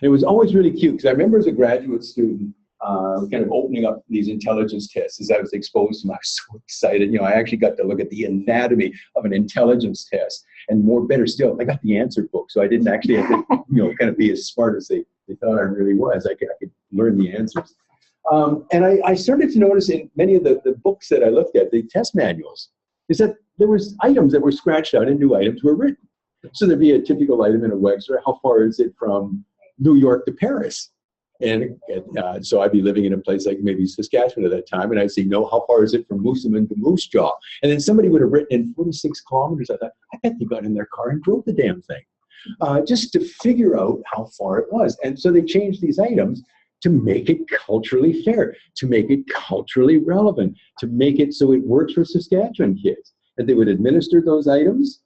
And it was always really cute, because I remember as a graduate student, kind of opening up these intelligence tests as I was exposed to them. I was so excited. You know, I actually got to look at the anatomy of an intelligence test, and better still, I got the answer book, so I didn't actually have to, you know, kind of be as smart as they thought I really was. I could learn the answers. And I started to notice in many of the books that I looked at, the test manuals, is that there was items that were scratched out and new items were written. So there'd be a typical item in a Wechsler. How far is it from New York to Paris? And so I'd be living in a place like maybe Saskatchewan at that time, and I'd say, no, how far is it from Moosomin to Moose Jaw? And then somebody would have written in 46 kilometers. I thought, I bet they got in their car and drove the damn thing, just to figure out how far it was. And so they changed these items to make it culturally fair, to make it culturally relevant, to make it so it works for Saskatchewan kids. And they would administer those items,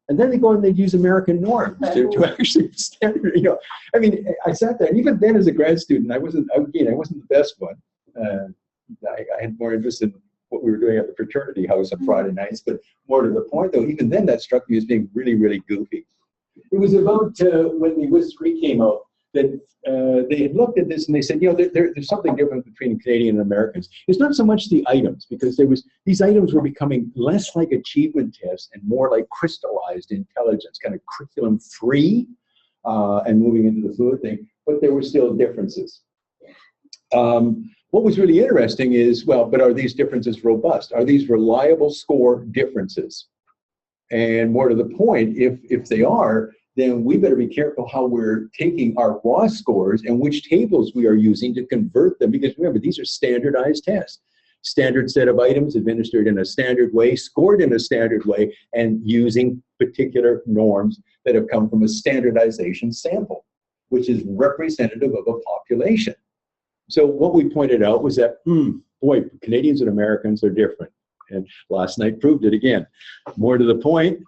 and then they go and they'd use American norms to actually standard. You know, I mean, I sat there, and even then as a grad student, I wasn't the best one. I had more interest in what we were doing at the fraternity house on Friday nights, but more to the point, though, even then that struck me as being really, really goofy. It was about when the WIS-3 came out that they had looked at this and they said, you know, there's something different between Canadian and Americans. It's not so much the items, because these items were becoming less like achievement tests and more like crystallized intelligence, kind of curriculum free, and moving into the fluid thing, but there were still differences. What was really interesting is, well, but are these differences robust? Are these reliable score differences? And more to the point, if they are, then we better be careful how we're taking our raw scores and which tables we are using to convert them, because remember, these are standardized tests. Standard set of items administered in a standard way, scored in a standard way, and using particular norms that have come from a standardization sample, which is representative of a population. So what we pointed out was that, boy, Canadians and Americans are different. And last night proved it again. More to the point,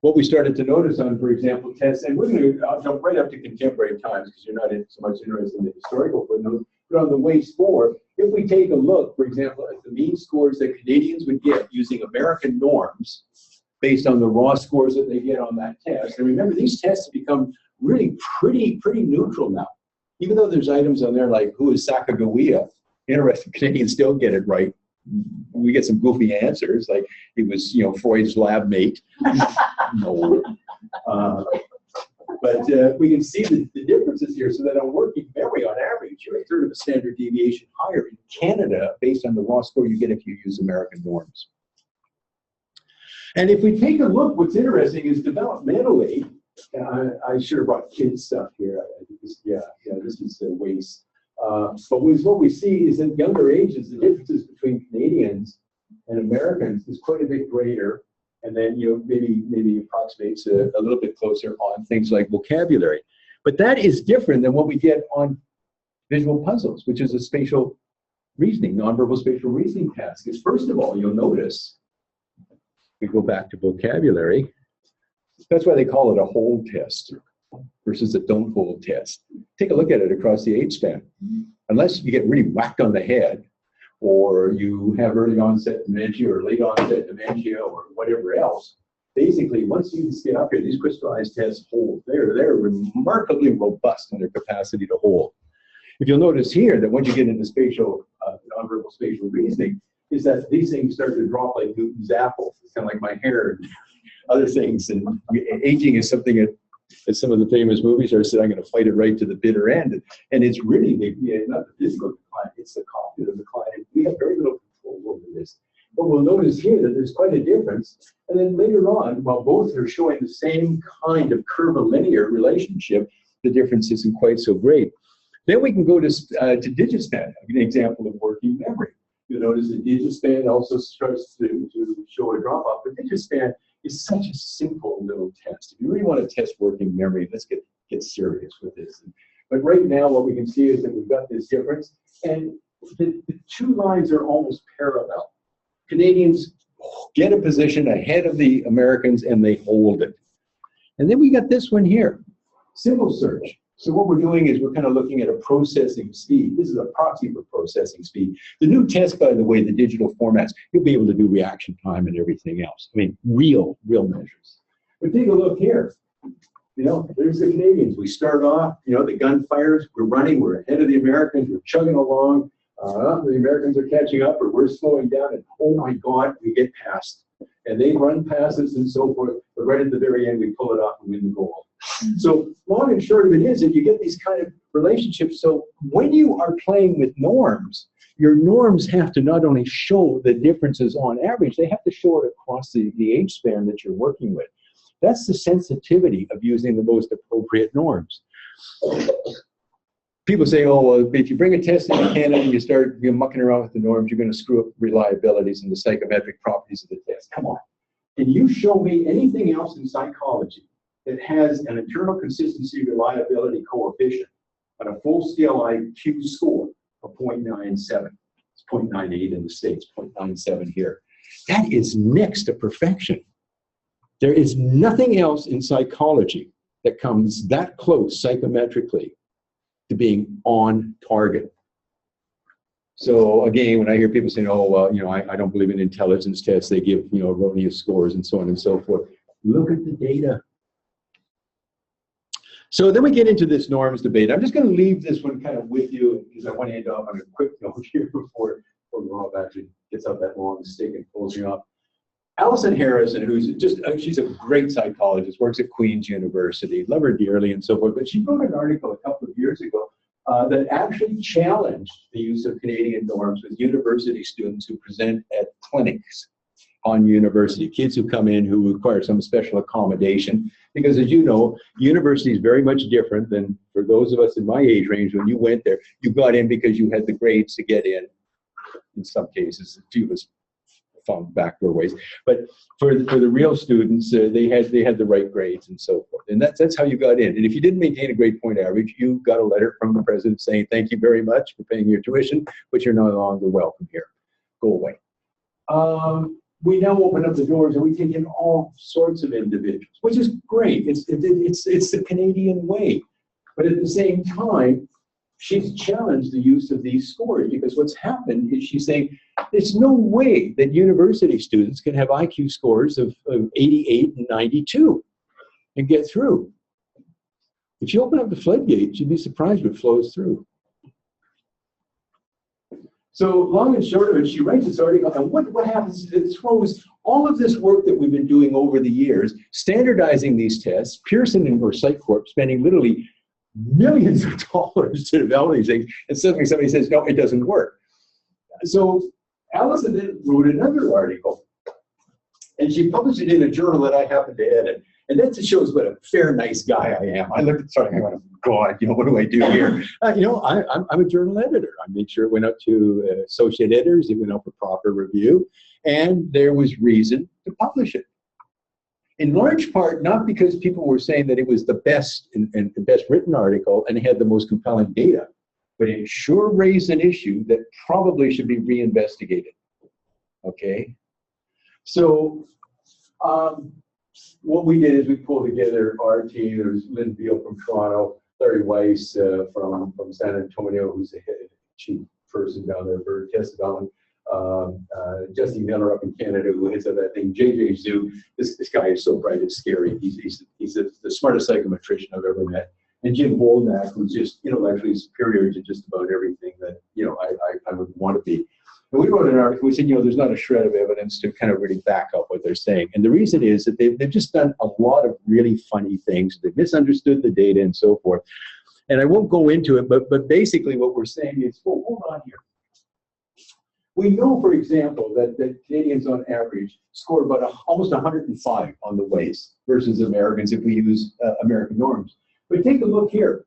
what we started to notice on, for example, tests, and I'll jump right up to contemporary times because you're not so much interested in the historical footnotes, but on the WAIS 4, if we take a look, for example, at the mean scores that Canadians would get using American norms based on the raw scores that they get on that test, and remember, these tests have become really pretty neutral now. Even though there's items on there like, who is Sacagawea? Interesting, Canadians still get it right. We get some goofy answers, like he was, Freud's lab mate. No. But we can see the differences here, so that on working memory, on average, you're a third of a standard deviation higher in Canada based on the raw score you get if you use American norms. And if we take a look, what's interesting is developmentally, I should have brought kids stuff here. This is the waste. But what we see is in younger ages, the differences between Canadians and Americans is quite a bit greater, and then maybe approximates a little bit closer on things like vocabulary. But that is different than what we get on visual puzzles, which is a spatial reasoning, nonverbal spatial reasoning task. Is first of all, you'll notice, we go back to vocabulary. That's why they call it a hold test versus a don't hold test. Take a look at it across the age span. Unless you get really whacked on the head, or you have early onset dementia or late onset dementia or whatever else, basically once students get up here, these crystallized tests hold. They're remarkably robust in their capacity to hold. If you'll notice here that once you get into spatial, nonverbal spatial reasoning, is that these things start to drop like Newton's apple. It's kind of like my hair and other things. And aging is something that, as some of the famous movies are, said, I'm going to fight it right to the bitter end. And it's really not the physical decline, it's the cognitive decline. And we have very little control over this. But we'll notice here that there's quite a difference. And then later on, while both are showing the same kind of curvilinear relationship, the difference isn't quite so great. Then we can go to digispan, an example of working memory. You'll notice that digispan also starts to show a drop off. But digispan is such a simple little test. If you really want to test working memory, let's get serious with this. But right now, what we can see is that we've got this difference, and the two lines are almost parallel. Canadians get a position ahead of the Americans, and they hold it. And then we got this one here, symbol search. So what we're doing is we're kind of looking at a processing speed. This is a proxy for processing speed. The new test, by the way, the digital formats, you'll be able to do reaction time and everything else. I mean, real measures. But take a look here. There's the Canadians. We start off, the gun fires, we're running, we're ahead of the Americans, we're chugging along. The Americans are catching up, or we're slowing down, and oh my God, we get past. And they run passes and so forth, but right at the very end, we pull it off and win the goal. So long and short of it is that you get these kind of relationships. So when you are playing with norms, your norms have to not only show the differences on average, they have to show it across the age span that you're working with. That's the sensitivity of using the most appropriate norms. People say, oh, well, if you bring a test into Canada and you start mucking around with the norms, you're going to screw up reliabilities and the psychometric properties of the test. Come on. Can you show me anything else in psychology that has an internal consistency reliability coefficient on a full-scale IQ score of 0.97? It's 0.98 in the States, 0.97 here. That is next to perfection. There is nothing else in psychology that comes that close psychometrically to being on target. So again, when I hear people saying, oh, well, I don't believe in intelligence tests, they give, erroneous scores and so on and so forth. Look at the data. So then we get into this norms debate. I'm just going to leave this one kind of with you because I want to end off on a quick note here before Rob actually gets out that long stick and pulls me off. Alison Harrison, who's she's a great psychologist, works at Queen's University, love her dearly and so forth, but she wrote an article a couple of years ago that actually challenged the use of Canadian norms with university students who present at clinics on university, kids who come in who require some special accommodation. Because as you know, university is very much different than for those of us in my age range. When you went there, you got in because you had the grades to get in some cases. A few of us found backdoor ways. But for the real students, they had the right grades and so forth. And that's how you got in. And if you didn't maintain a grade point average, you got a letter from the president saying, thank you very much for paying your tuition, but you're no longer welcome here. Go away. we now open up the doors and we take in all sorts of individuals, which is great. It's the Canadian way. But at the same time, she's challenged the use of these scores, because what's happened is she's saying there's no way that university students can have IQ scores of 88 and 92 and get through. If you open up the floodgates, you'd be surprised what flows through. So long and short of it, she writes this article, and what happens is it throws all of this work that we've been doing over the years, standardizing these tests, Pearson or Sitecorp spending literally millions of dollars to develop these things, and suddenly somebody says, no, it doesn't work. So Allison then wrote another article, and she published it in a journal that I happen to edit. And that just shows what a fair, nice guy I am. I looked at something, I went, God, what do I do here? I'm a journal editor. I made sure it went up to associate editors, it went up for proper review, and there was reason to publish it. In large part, not because people were saying that it was the best and the best written article and it had the most compelling data, but it sure raised an issue that probably should be reinvestigated. Okay? So, what we did is we pulled together our team. There's Lynn Beal from Toronto, Larry Weiss from San Antonio, who's the chief person down there for test development, Jesse Miller up in Canada, who heads up that thing, JJ Zhu. This guy is so bright, it's scary. He's the smartest psychometrician I've ever met. And Jim Bolnack, who's just intellectually superior to just about everything that I would want to be. And we wrote an article, we said, there's not a shred of evidence to kind of really back up what they're saying. And the reason is that they've just done a lot of really funny things. They've misunderstood the data and so forth. And I won't go into it, but basically what we're saying is, well, hold on here. We know, for example, that Canadians on average score about almost 105 on the WAIS versus Americans if we use American norms. But take a look here.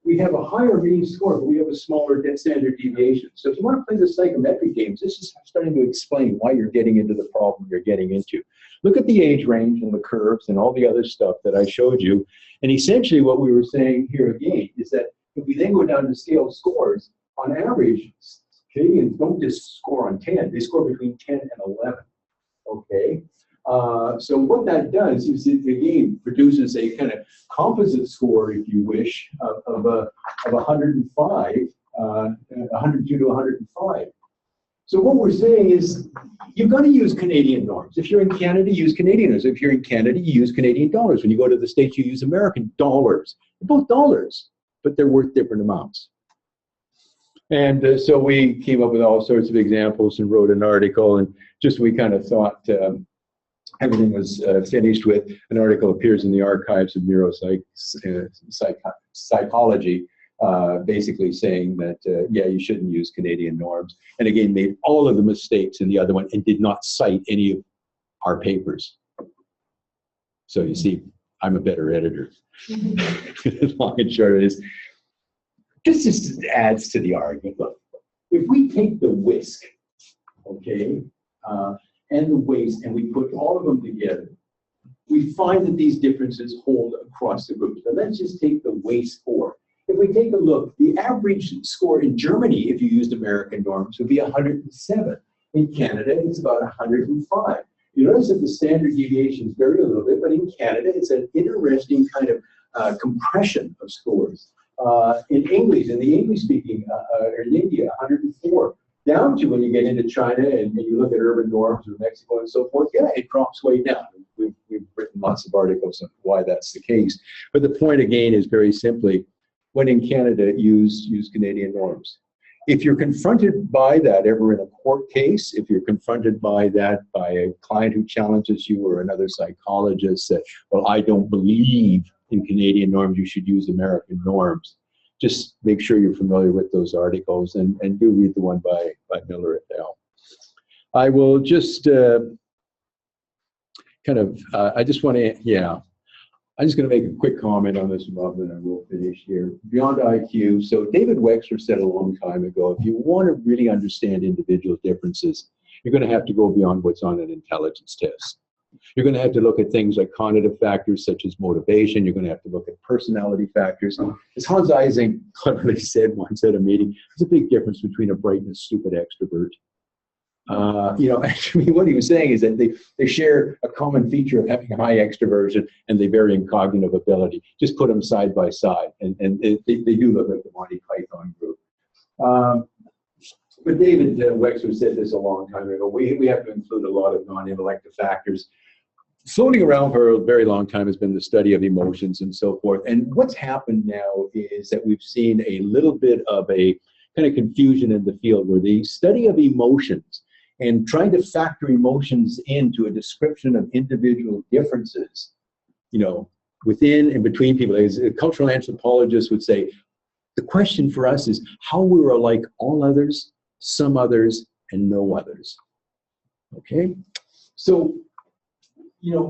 We have a higher mean score, but we have a smaller standard deviation. So if you want to play the psychometric games, this is starting to explain why you're getting into the problem you're getting into. Look at the age range and the curves and all the other stuff that I showed you. And essentially what we were saying here again is that if we then go down to scale scores, on average, Canadians don't just score on 10. They score between 10 and 11. Okay? So what that does is it again produces a kind of composite score, if you wish, of 105, 102 to 105. So what we're saying is you've got to use Canadian norms. If you're in Canada, use Canadian norms. If you're in Canada, you use Canadian dollars. When you go to the States, you use American dollars. They're both dollars, but they're worth different amounts. And so we came up with all sorts of examples and wrote an article, and just we kind of thought everything was finished with. An article appears in the archives of neuropsychology, basically saying that, yeah, you shouldn't use Canadian norms. And again, made all of the mistakes in the other one and did not cite any of our papers. So you see, I'm a better editor. Long and short of it is, this just adds to the argument. Look, if we take the WISC, okay, and the WAIS, and we put all of them together, we find that these differences hold across the groups. Now let's just take the WAIS score. If we take a look, the average score in Germany, if you used American norms, would be 107. In Canada, it's about 105. You notice that the standard deviations vary a little bit, but in Canada, it's an interesting kind of compression of scores. In English, in the English-speaking, or in India, 104. Down to when you get into China and you look at urban norms or Mexico and so forth, yeah, it drops way down. We've written lots of articles on why that's the case. But the point again is very simply, when in Canada, use Canadian norms. If you're confronted by that ever in a court case, if you're confronted by that by a client who challenges you or another psychologist that, well, I don't believe in Canadian norms, you should use American norms. Just make sure you're familiar with those articles and do read the one by Miller et al. I will just I'm just going to make a quick comment on this, Rob, and I will finish here. Beyond IQ, so David Wexler said a long time ago, if you want to really understand individual differences, you're going to have to go beyond what's on an intelligence test. You're going to have to look at things like cognitive factors such as motivation. You're going to have to look at personality factors. As Hans Eysenck cleverly said once at a meeting, there's a big difference between a bright and a stupid extrovert. Actually, what he was saying is that they share a common feature of having high extroversion and they vary in cognitive ability. Just put them side by side, and they do look like the Monty Python group. But David Wexler said this a long time ago. We have to include a lot of non-intellectual factors. Floating around for a very long time has been the study of emotions and so forth. And what's happened now is that we've seen a little bit of a kind of confusion in the field where the study of emotions and trying to factor emotions into a description of individual differences, within and between people. As a cultural anthropologist would say, the question for us is how we are like all others, some others, and no others. Okay? So,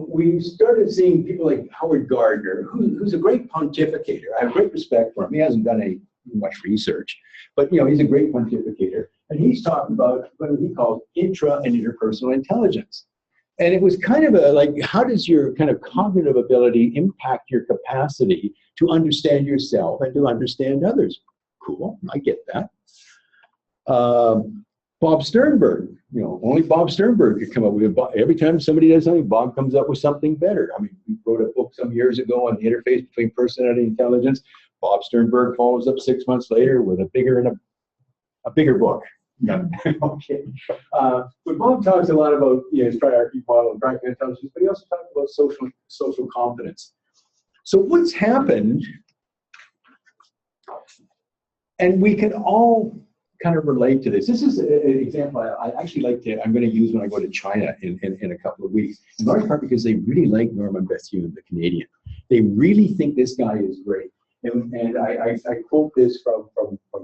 we started seeing people like Howard Gardner, who's a great pontificator. I have great respect for him. He hasn't done much research, but he's a great pontificator. And he's talking about what he calls intra and interpersonal intelligence. And it was kind of how does your kind of cognitive ability impact your capacity to understand yourself and to understand others? Cool, I get that. Bob Sternberg, only Bob Sternberg could come up with it. Every time somebody does something, Bob comes up with something better. I mean, we wrote a book some years ago on the interface between personality and intelligence. Bob Sternberg follows up 6 months later with a bigger book. Okay. But Bob talks a lot about his triarchy model of driving intelligence, but he also talks about social confidence. So what's happened, and we can all kind of relate to this. This is an example I actually I'm going to use when I go to China in a couple of weeks, in large part because they really like Norman Bethune, the Canadian. They really think this guy is great. And I quote this from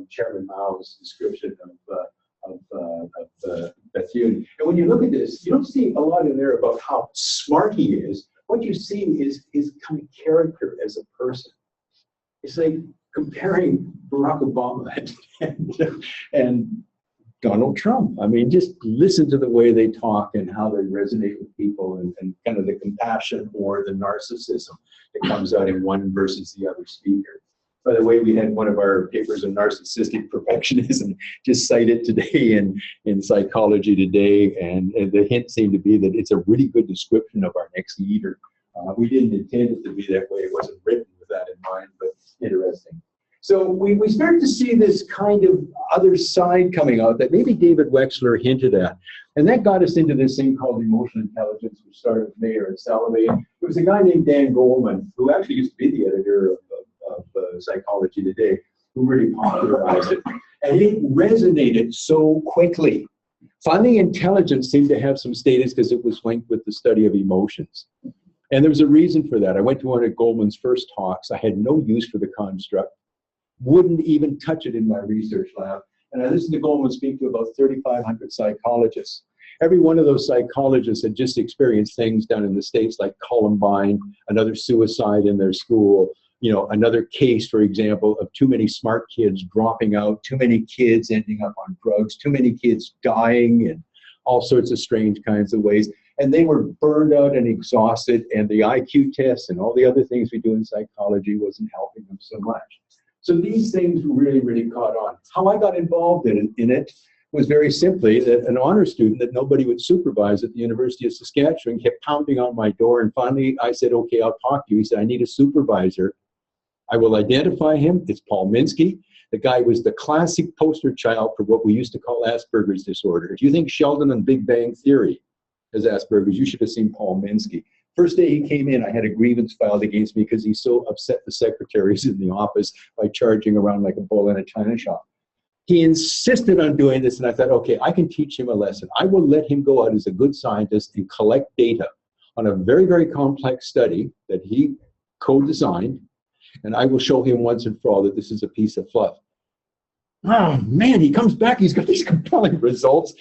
Chairman Mao's description of Bethune. And when you look at this, you don't see a lot in there about how smart he is. What you see is his kind of character as a person. It's like comparing Barack Obama and Donald Trump. I mean, just listen to the way they talk and how they resonate with people and kind of the compassion or the narcissism that comes out in one versus the other speaker. By the way, we had one of our papers on narcissistic perfectionism just cited today in Psychology Today, and the hint seemed to be that it's a really good description of our next leader. We didn't intend it to be that way. It wasn't written with that in mind, but interesting. So we start to see this kind of other side coming out that maybe David Wexler hinted at. And that got us into this thing called emotional intelligence, which started with Mayer and Salovey. It was a guy named Dan Goleman, who actually used to be the editor of Psychology Today, who really popularized it. And it resonated so quickly. Finding intelligence seemed to have some status because it was linked with the study of emotions. And there was a reason for that. I went to one of Goleman's first talks. I had no use for the construct, wouldn't even touch it in my research lab. And I listened to Goleman speak to about 3,500 psychologists. Every one of those psychologists had just experienced things down in the States like Columbine, another suicide in their school, another case, for example, of too many smart kids dropping out, too many kids ending up on drugs, too many kids dying in all sorts of strange kinds of ways. And they were burned out and exhausted, and the IQ tests and all the other things we do in psychology wasn't helping them so much. So these things really, really caught on. How I got involved in it was very simply that an honor student that nobody would supervise at the University of Saskatchewan kept pounding on my door, and finally I said, okay, I'll talk to you. He said, I need a supervisor. I will identify him. It's Paul Minsky. The guy was the classic poster child for what we used to call Asperger's disorder. If you think Sheldon and Big Bang Theory has Asperger's, you should have seen Paul Minsky. First day he came in, I had a grievance filed against me because he so upset the secretaries in the office by charging around like a bull in a china shop. He insisted on doing this, and I thought, okay, I can teach him a lesson. I will let him go out as a good scientist and collect data on a very, very complex study that he co-designed, and I will show him once and for all that this is a piece of fluff. Oh, man, he comes back, he's got these compelling results.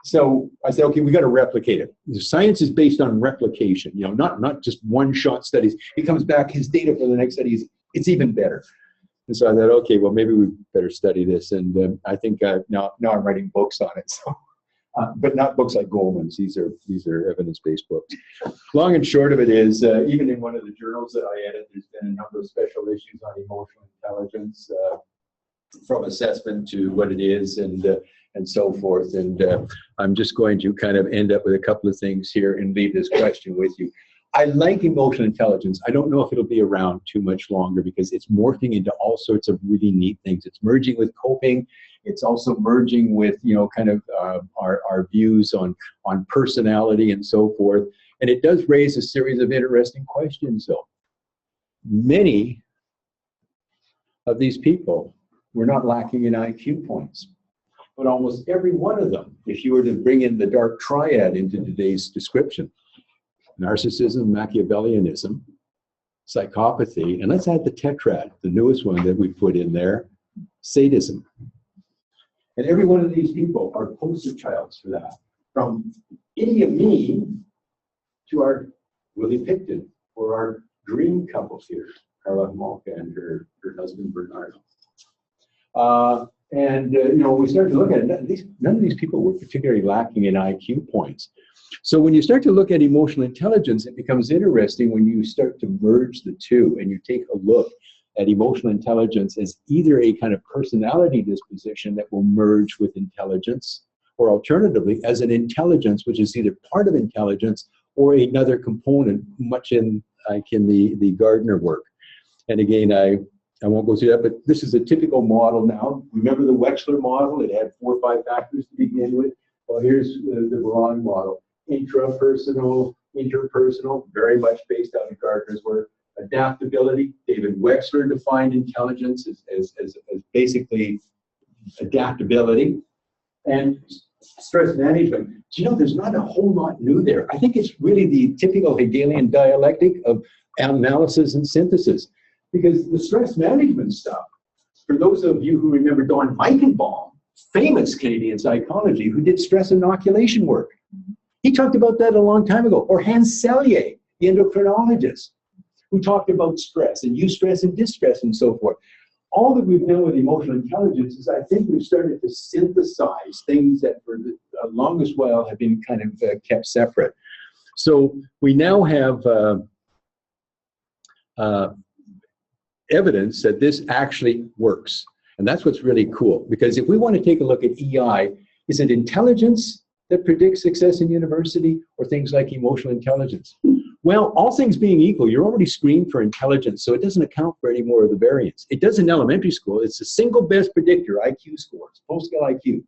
So I said, okay, we got to replicate it. Science is based on replication, not just one-shot studies. He comes back, his data for the next study it's even better. And so I thought, okay, well, maybe we better study this. And I think now I'm writing books on it. So, but not books like Goleman's. These are evidence-based books. Long and short of it is, even in one of the journals that I edit, there's been a number of special issues on emotional intelligence. from assessment to what it is and so forth. And I'm just going to kind of end up with a couple of things here and leave this question with you. I like emotional intelligence. I don't know if it'll be around too much longer because it's morphing into all sorts of really neat things. It's merging with coping. It's also merging with, you know, kind of our views on personality and so forth. And it does raise a series of interesting questions, though. Many of these people were not lacking in IQ points, but almost every one of them, if you were to bring in the dark triad into today's description, narcissism, Machiavellianism, psychopathy, and let's add the tetrad, the newest one that we put in there, sadism. And every one of these people are poster childs for that. From Idi Amin to our Willie Picton, or our dream couple here, Carla Malka and her husband Bernardo. You know, we started to look at it, none of these people were particularly lacking in IQ points. So when you start to look at emotional intelligence, it becomes interesting when you start to merge the two and you take a look at emotional intelligence as either a kind of personality disposition that will merge with intelligence, or alternatively as an intelligence which is either part of intelligence or another component, much in like in the Gardner work. And again, I won't go through that, but this is a typical model now. Remember the Wechsler model? It had 4 or 5 factors to begin with. Well, here's the Veron model. Intrapersonal, interpersonal, very much based on Gardner's work. Adaptability, David Wechsler defined intelligence as basically adaptability. And stress management. Do you know, there's not a whole lot new there. I think it's really the typical Hegelian dialectic of analysis and synthesis. Because the stress management stuff, for those of you who remember Don Meichenbaum, famous Canadian psychology, who did stress inoculation work, he talked about that a long time ago. Or Hans Selye, the endocrinologist, who talked about stress and eustress and distress and so forth. All that we've done with emotional intelligence is I think we've started to synthesize things that for the longest while have been kind of kept separate. So we now have evidence that this actually works. And that's what's really cool. Because if we want to take a look at EI, is it intelligence that predicts success in university or things like emotional intelligence? Well, all things being equal, you're already screened for intelligence, so it doesn't account for any more of the variance. It does in elementary school. It's the single best predictor, IQ scores, full-scale IQ,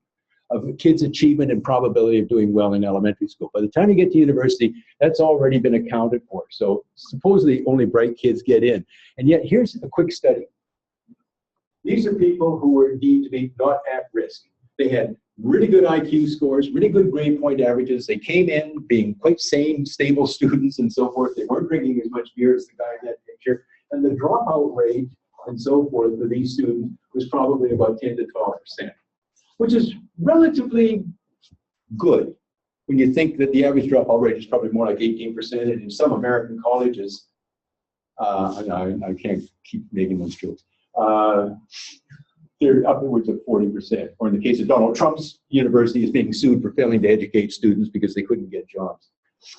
of a kid's achievement and probability of doing well in elementary school. By the time you get to university, that's already been accounted for. So supposedly only bright kids get in. And yet here's a quick study. These are people who were deemed to be not at risk. They had really good IQ scores, really good grade point averages. They came in being quite sane, stable students and so forth. They weren't drinking as much beer as the guy in that picture. And the dropout rate and so forth for these students was probably about 10 to 12%, which is relatively good when you think that the average dropout rate is probably more like 18%. And in some American colleges, I can't keep making those jokes. They're upwards of 40%. Or in the case of Donald Trump's university is being sued for failing to educate students because they couldn't get jobs.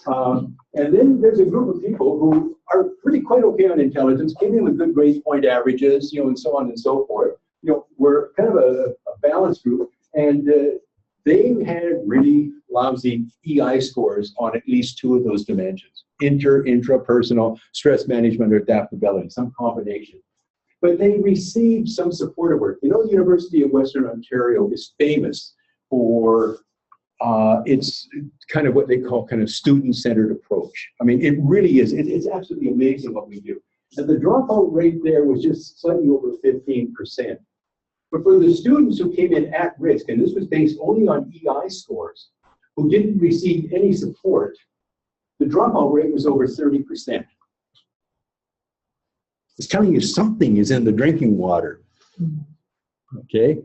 And then there's a group of people who are really quite okay on intelligence, came in with good grade point averages, you know, and so on and so forth. You know, we're kind of a balanced group, and they had really lousy EI scores on at least 2 of those dimensions: intrapersonal, stress management, or adaptability, some combination. But they received some supportive work. You know, the University of Western Ontario is famous for its kind of what they call kind of student-centered approach. I mean, it really is. It's absolutely amazing what we do. And the dropout rate there was just slightly over 15%. But for the students who came in at risk, and this was based only on EI scores, who didn't receive any support, the dropout rate was over 30%. It's telling you something is in the drinking water. Okay?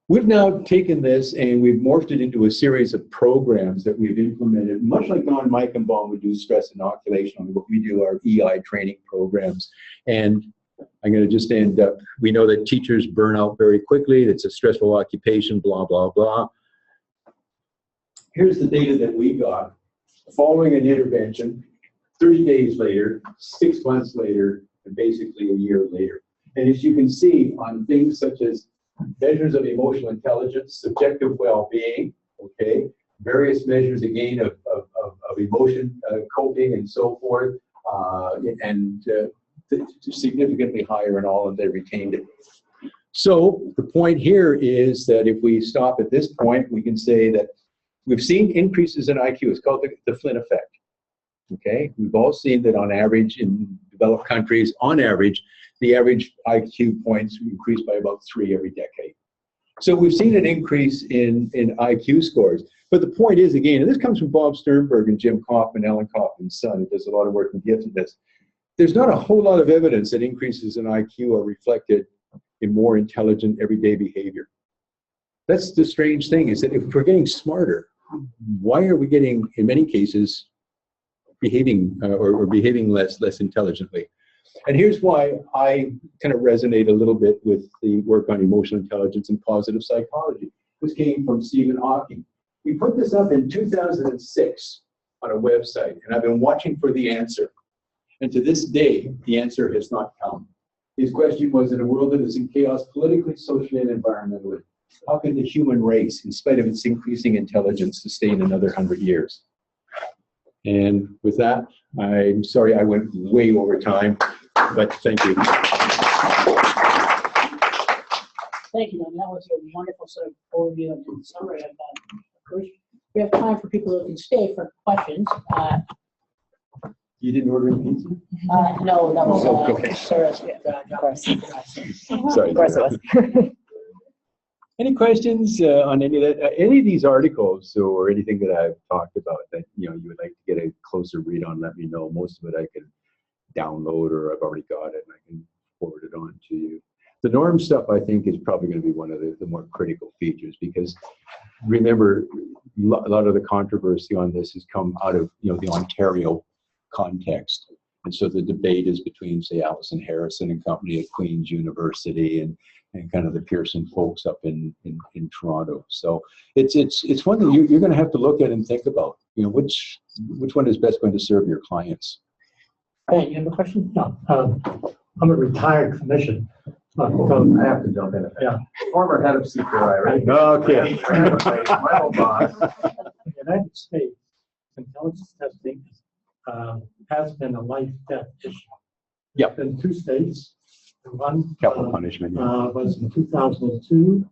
We've now taken this and we've morphed it into a series of programs that we've implemented, much like Don Meichenbaum would do stress inoculation. What we do are EI training programs. And I'm going to just end up, we know that teachers burn out very quickly. It's a stressful occupation, blah, blah, blah. Here's the data that we got. Following an intervention, 30 days later, 6 months later, and basically a year later. And as you can see on things such as measures of emotional intelligence, subjective well-being, okay, various measures again of emotion coping and so forth, and significantly higher in all, and they retained it. So the point here is that if we stop at this point, we can say that we've seen increases in IQ. It's called the Flynn effect. Okay, we've all seen that on average in developed countries, on average, the average IQ points increase by about 3 every decade. So we've seen an increase in IQ scores. But the point is, again, and this comes from Bob Sternberg and Jim Kaufman, Alan Kaufman's son, who does a lot of work in giftedness. There's not a whole lot of evidence that increases in IQ are reflected in more intelligent everyday behavior. That's the strange thing, is that if we're getting smarter, why are we getting, in many cases, behaving or behaving less intelligently? And here's why I kind of resonate a little bit with the work on emotional intelligence and positive psychology. This came from Stephen Hawking. He put this up in 2006 on a website, and I've been watching for the answer. And to this day, the answer has not come. His question was, in a world that is in chaos politically, socially, and environmentally, how can the human race, in spite of its increasing intelligence, sustain another 100 years? And with that, I'm sorry I went way over time, but thank you. Thank you, Don. That was a wonderful sort of overview and summary of that. Of course, we have time for people who can stay for questions. You didn't order any pizza? No, that was okay. Sarah's. Of course. Sorry. Of course it was. Any questions on any of that? Any of these articles or anything that I've talked about that you would like to get a closer read on? Let me know. Most of it I can download, or I've already got it and I can forward it on to you. The norm stuff, I think, is probably going to be one of the more critical features, because remember, a lot of the controversy on this has come out of the Ontario context. And so the debate is between, say, Allison Harrison and company at Queen's University and kind of the Pearson folks up in Toronto. So it's one that you're going to have to look at and think about. Which one is best going to serve your clients? Hey, you have a question? No, I'm a retired clinician. I have to jump in. Yeah. Former head of CPRI, right? Okay. My old boss. In the United States, intelligence testing has been a life-death issue. Yep. In 2 states. One Capital punishment. Yeah. was in 2002,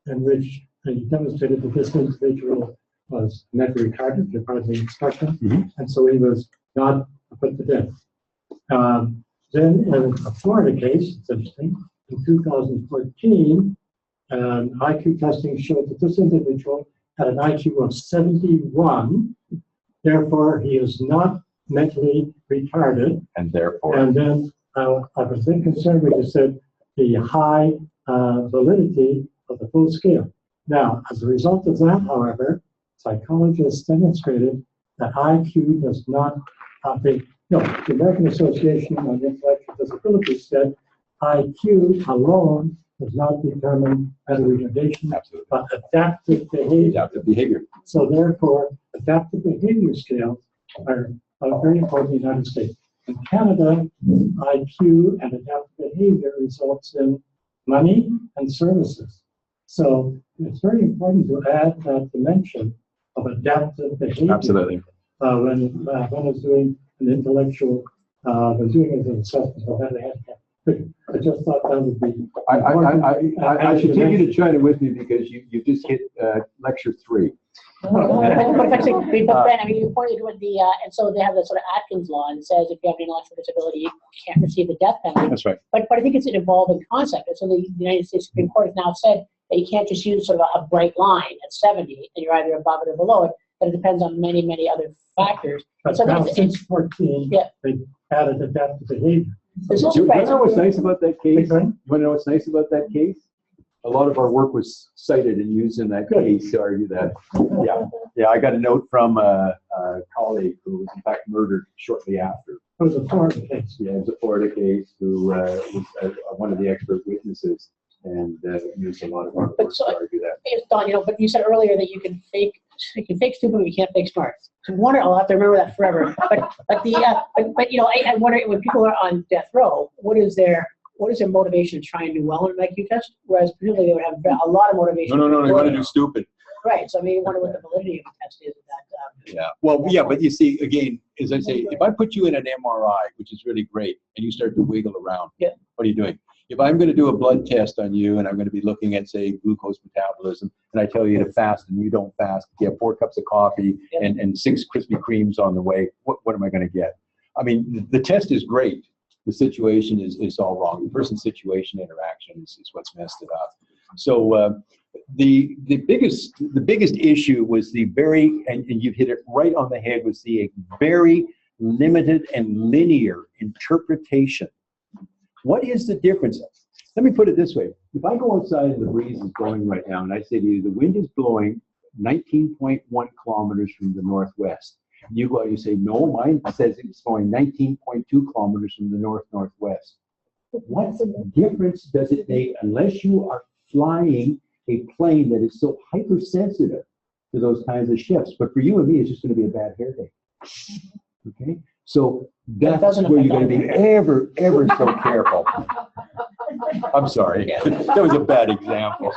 in which he demonstrated that this individual was mentally retarded, deprived of instruction, and so he was not put to death. Then in a Florida case, it's interesting, in 2014, IQ testing showed that this individual had an IQ of 71, therefore he is not mentally retarded. And therefore. And then I was then concerned when you said the high validity of the full scale. Now, as a result of that, however, psychologists demonstrated that IQ does not, the American Association on Intellectual Disabilities said IQ alone does not determine mental retardation, but adaptive behavior. Adaptive behavior. So therefore, adaptive behavior scales are very important in the United States. In Canada, IQ and adaptive behavior results in money and services. So it's very important to add that dimension of adaptive behavior. Absolutely. When I was doing an intellectual, was doing it as an assessment of mental handicap. I just thought that would be. I should take you to China with me, because you just hit lecture 3. But Ben, I mean, you pointed to the, and so they have the sort of Atkins law that says if you have an intellectual disability, you can't receive the death penalty. That's right. But I think it's an evolving concept. And so the United States Supreme Court has now said that you can't just use sort of a bright line at 70, and you're either above it or below it, but it depends on many, many other factors. But so now since 14, they added adaptive behavior. Do you know what's nice about that case? You want to know what's nice about that case? A lot of our work was cited and used in that case to argue that. Yeah. I got a note from a colleague who was in fact murdered shortly after. It was a Florida case. Yeah, it was a Florida case who was one of the expert witnesses, and used a lot of our work to argue that. It's Don, but you said earlier that you can fake stupid, but you can't fake smart. So I wonder, I'll have to remember that forever. But I wonder, when people are on death row, what is their what is their motivation to try and do well on an IQ test? Whereas presumably they would have a lot of motivation. No, they want to do stupid. Right, so I mean, you wonder what the validity of the test is. Yeah, well, yeah, but you see, again, as I say, if I put you in an MRI, which is really great, and you start to wiggle around, yeah. What are you doing? If I'm going to do a blood test on you, and I'm going to be looking at, say, glucose metabolism, and I tell you to fast, and you don't fast, you have 4 cups of coffee and 6 Krispy Kremes on the way, what am I going to get? I mean, the test is great. The situation is all wrong. The person-situation interaction is what's messed it up. So the biggest issue was the very, and you've hit it right on the head, was the very limited and linear interpretation. What is the difference? Let me put it this way. If I go outside and the breeze is blowing right now, and I say to you, the wind is blowing 19.1 kilometers from the northwest. You go and you say, no, mine says it's blowing 19.2 kilometers from the northwest. What difference does it make unless you are flying a plane that is so hypersensitive to those kinds of shifts? But for you and me, it's just going to be a bad hair day. Okay? So that's where you're going to be ever so careful. I'm sorry. That was a bad example.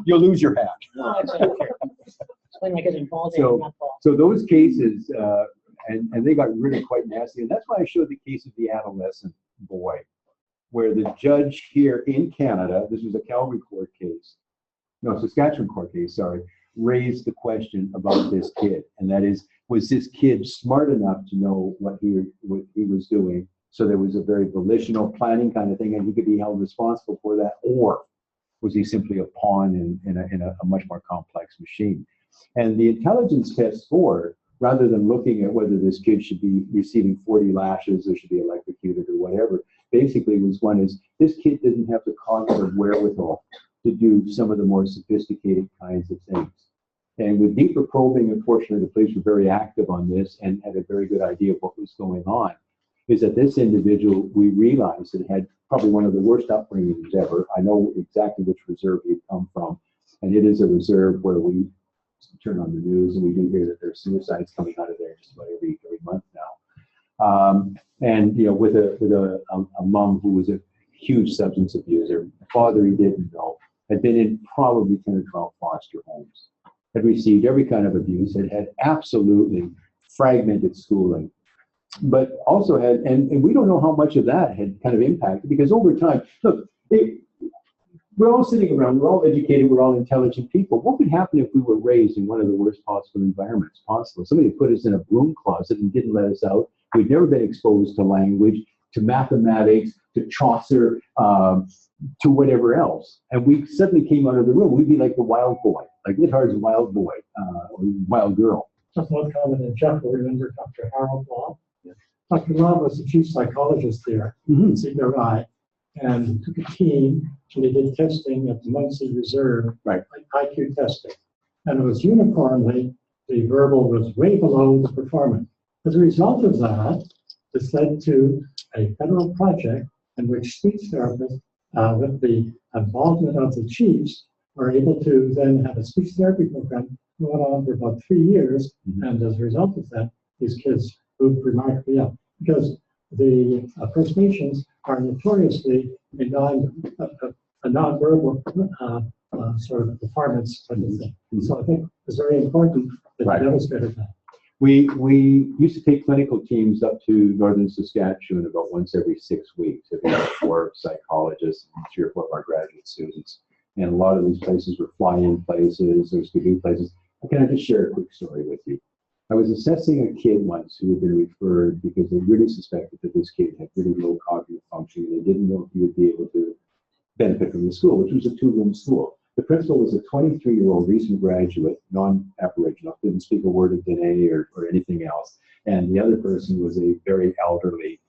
You'll lose your hat. No, it's okay. So those cases, and they got really quite nasty. And that's why I showed the case of the adolescent boy, where the judge here in Canada, this was a Calgary court case, no, Saskatchewan court case, sorry, raised the question about this kid. And that is, was this kid smart enough to know what he was doing? So there was a very volitional planning kind of thing, and he could be held responsible for that, or was he simply a pawn in a much more complex machine? And the intelligence test score, rather than looking at whether this kid should be receiving 40 lashes or should be electrocuted or whatever, basically was one is, this kid didn't have the cognitive wherewithal to do some of the more sophisticated kinds of things. And with deeper probing, unfortunately, the police were very active on this and had a very good idea of what was going on, is that this individual, we realized, that had probably one of the worst upbringings ever. I know exactly which reserve he'd come from, and it is a reserve where we turn on the news and we do hear that there's suicides coming out of there just about every month now. And you know, with a mom who was a huge substance abuser, a father he didn't know, had been in probably 10 or 12 foster homes, had received every kind of abuse, had absolutely fragmented schooling, but also had, and we don't know how much of that had kind of impacted, because over time, look, we're all sitting around, we're all educated, we're all intelligent people. What would happen if we were raised in one of the worst possible environments possible? Somebody put us in a broom closet and didn't let us out. We'd never been exposed to language, to mathematics, to Chaucer, to whatever else. And we suddenly came out of the room. We'd be like the wild boy, like Littard's wild boy, or wild girl. Just one comment, and Jeff will remember Dr. Harold Law. Yeah. Dr. Law was the chief psychologist there, CRI, and took a team, and they did testing at the Muncie Reserve, right, like IQ testing. And it was uniformly, the verbal was way below the performance. As a result of that, this led to a federal project in which speech therapists, with the involvement of the chiefs, were able to then have a speech therapy program that went on for about 3 years. And as a result of that, these kids moved remarkably up, because the First Nations are notoriously a non-verbal sort of performance type of thing. So I think it's very important that you demonstrated that. We used to take clinical teams up to northern Saskatchewan about once every 6 weeks. We had 4 psychologists and 3 or 4 of our graduate students. And a lot of these places were fly-in places, there's to-do places. Can I just share a quick story with you? I was assessing a kid once who had been referred because they really suspected that this kid had really low cognitive function, and they didn't know if he would be able to benefit from the school, which was a 2-room school. The principal was a 23-year-old recent graduate, non-Aboriginal, didn't speak a word of Dene or anything else. And the other person was a very elderly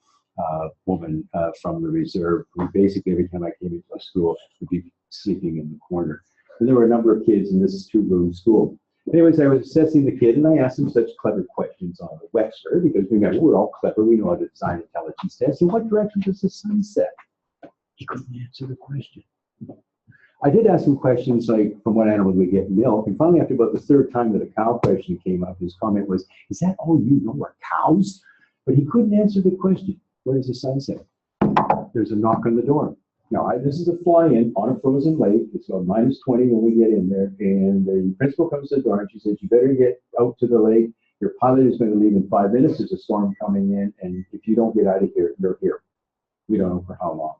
woman from the reserve, who basically every time I came into a school would be sleeping in the corner. And there were a number of kids in this 2-room school. Anyways, I was assessing the kid, and I asked him such clever questions on the Webster, because we're all clever, we know how to design intelligence tests. In what direction does the sun set? He couldn't answer the question. I did ask him questions like, from what animal do we get milk? And finally, after about the 3rd time that a cow question came up, his comment was, is that all you know are cows? But he couldn't answer the question, where does the sun set? There's a knock on the door. Now, this is a fly-in on a frozen lake. It's about -20 when we get in there. And the principal comes to the door and she says, you better get out to the lake. Your pilot is going to leave in 5 minutes. There's a storm coming in. And if you don't get out of here, you're here. We don't know for how long.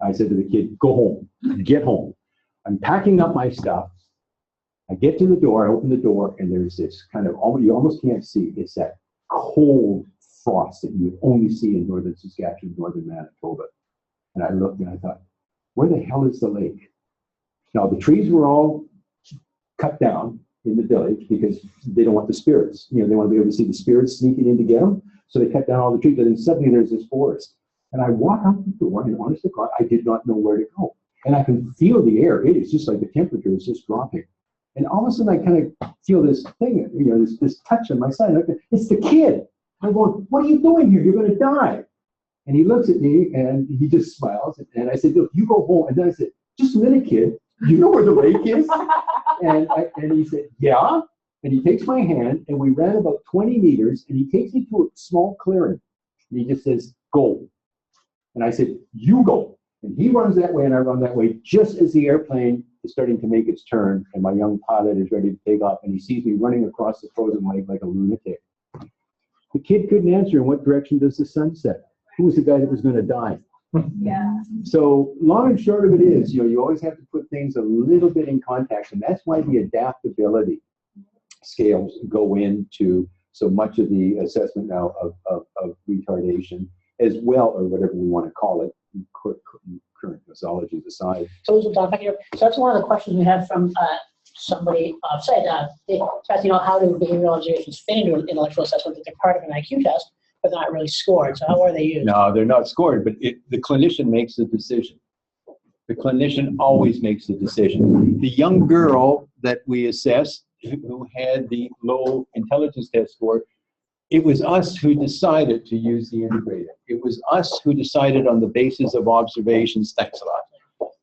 I said to the kid, go home, get home. I'm packing up my stuff. I get to the door, I open the door, and there's this kind of, you almost can't see. It's that cold frost that you would only see in northern Saskatchewan, northern Manitoba. And I looked and I thought, where the hell is the lake? Now, the trees were all cut down in the village because they don't want the spirits. They want to be able to see the spirits sneaking in to get them. So they cut down all the trees, and then suddenly there's this forest. And I walk out the door, and honest to God, I did not know where to go. And I can feel the air. It is just like the temperature is just dropping. And all of a sudden, I kind of feel this thing, this touch on my side. It's the kid. I'm going, what are you doing here? You're going to die. And he looks at me, and he just smiles. And I said, look, you go home. And then I said, just a minute, kid. You know where the lake is? And he said, yeah. And he takes my hand, and we ran about 20 meters, and he takes me to a small clearing. And he just says, go. And I said, you go. And he runs that way, and I run that way, just as the airplane is starting to make its turn, and my young pilot is ready to take off, and he sees me running across the frozen lake like a lunatic. The kid couldn't answer, in what direction does the sun set? Who was the guy that was going to die? Yeah. So long and short of it is, you always have to put things a little bit in context, and that's why the adaptability scales go into so much of the assessment now of retardation as well, or whatever we want to call it, current methodologies aside. So, Don, so that's one of the questions we have from somebody offsite. They asked, how do behavioral observations fit into an intellectual assessment, that they're part of an IQ test, but not really scored. So how are they used? No, they're not scored, but the clinician makes the decision. The clinician always makes the decision. The young girl that we assessed, who had the low intelligence test score, it was us who decided to use the integrator. It was us who decided on the basis of observations, thanks a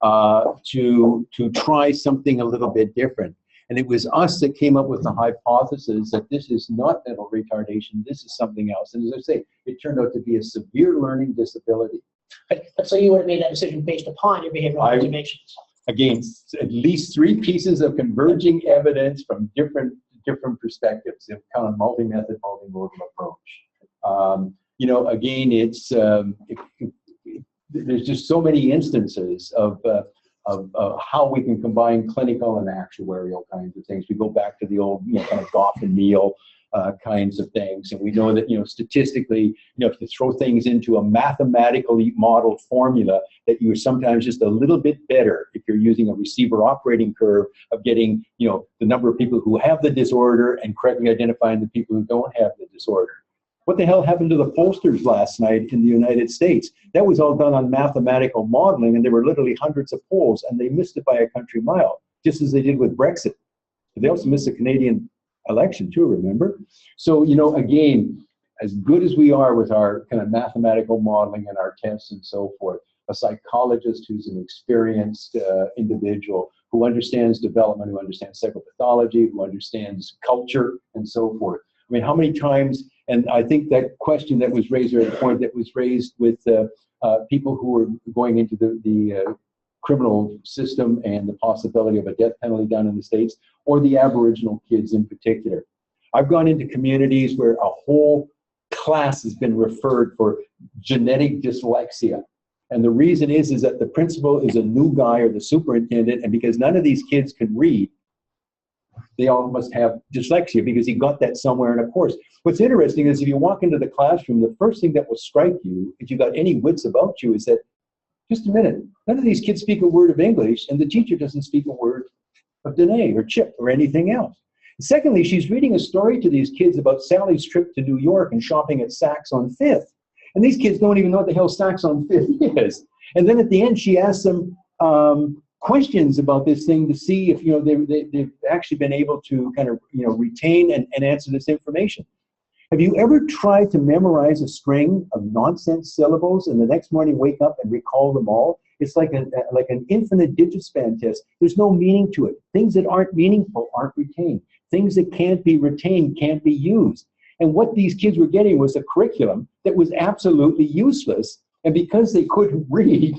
lot, to try something a little bit different. And it was us that came up with the hypothesis that this is not mental retardation, this is something else. And as I say, it turned out to be a severe learning disability. But so you would have made that decision based upon your behavioral observations? Again, at least 3 pieces of converging evidence from different perspectives, kind of multi-method, multimodal approach. Again, it's there's just so many instances of how we can combine clinical and actuarial kinds of things. We go back to the old, kind of Goff and Meal kinds of things, and we know that statistically, if you throw things into a mathematically modeled formula, that you're sometimes just a little bit better if you're using a receiver operating curve of getting the number of people who have the disorder and correctly identifying the people who don't have the disorder. What the hell happened to the pollsters last night in the United States? That was all done on mathematical modeling, and there were literally hundreds of polls, and they missed it by a country mile, just as they did with Brexit. But they also missed the Canadian election too, remember? So, again, as good as we are with our kind of mathematical modeling and our tests and so forth, a psychologist who's an experienced individual who understands development, who understands psychopathology, who understands culture and so forth. I mean, how many times, and I think that question that was raised, or the point that was raised with people who were going into the criminal system and the possibility of a death penalty down in the States, or the Aboriginal kids in particular. I've gone into communities where a whole class has been referred for genetic dyslexia. And the reason is that the principal is a new guy, or the superintendent, and because none of these kids can read, they all must have dyslexia because he got that somewhere in a course. What's interesting is if you walk into the classroom, the first thing that will strike you, if you got any wits about you, is that, just a minute, none of these kids speak a word of English, and the teacher doesn't speak a word of Dene or Chip or anything else. Secondly, she's reading a story to these kids about Sally's trip to New York and shopping at Saks on Fifth. And these kids don't even know what the hell Saks on Fifth is. And then at the end, she asks them questions about this thing to see if they've actually been able to kind of retain and answer this information. Have you ever tried to memorize a string of nonsense syllables and the next morning wake up and recall them all? It's like an infinite digit span test. There's no meaning to it. Things that aren't meaningful aren't retained. Things that can't be retained can't be used. And what these kids were getting was a curriculum that was absolutely useless. And because they couldn't read,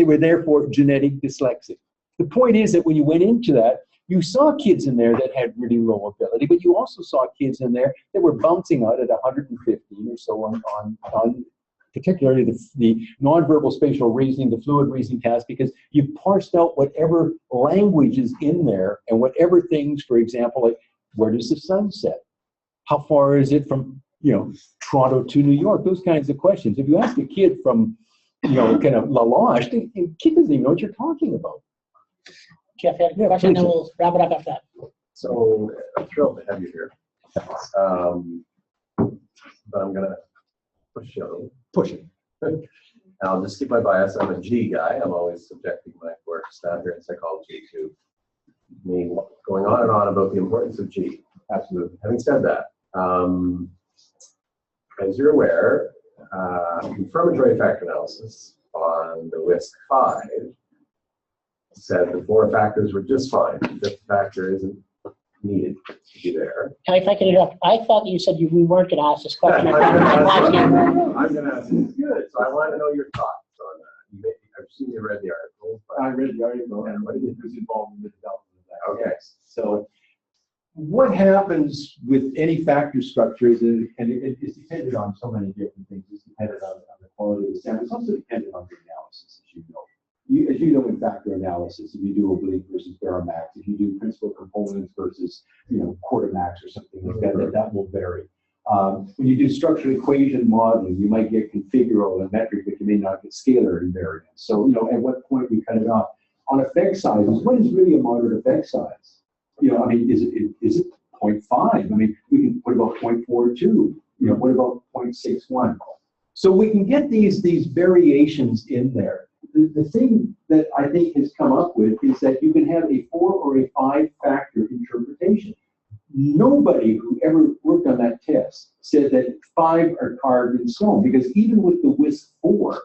They were therefore genetic dyslexic. The point is that when you went into that, you saw kids in there that had really low ability, but you also saw kids in there that were bouncing out at 115 or so on particularly the nonverbal spatial reasoning, the fluid reasoning task, because you parsed out whatever language is in there and whatever things, for example, like where does the sun set? How far is it from, Toronto to New York? Those kinds of questions. If you ask a kid from, kind of La Loche, the kid doesn't even know what you're talking about. Jeff, you had a question, and then we'll wrap it up after that. So I'm thrilled to have you here. But I'm going to push you. Push it. I'll just keep my bias. I'm a G guy. I'm always subjecting my work staff here in psychology to me going on and on about the importance of G. Absolutely. Having said that, as you're aware, confirmatory factor analysis on the WISC-5 said the 4 factors were just fine. The 5th factor isn't needed to be there. If I can interrupt, I thought you said we weren't going to ask this question. I'm going to ask you. Good. So I want to know your thoughts on that. I've seen you read the article. I read the article, and everybody who's involved in the development of that. Okay. So what happens with any factor structure is, and it's dependent on so many different things. It's dependent on the quality of the sample. It's also dependent on the analysis, as you know. As you know, in factor analysis, if you do oblique versus Baramax, if you do principal components versus, quartermax or something like that, that will vary. When you do structural equation modeling, you might get configural and metric, but you may not get scalar invariance. So, at what point you cut it off? On effect sizes, what is really a moderate effect size? Is it 0.5? We can put about 0.42. What about 0.61? So we can get these variations in there. The thing that I think has come up with is that you can have a 4 or a 5 factor interpretation. Nobody who ever worked on that test said that 5 are carved in stone, because even with the WISC-4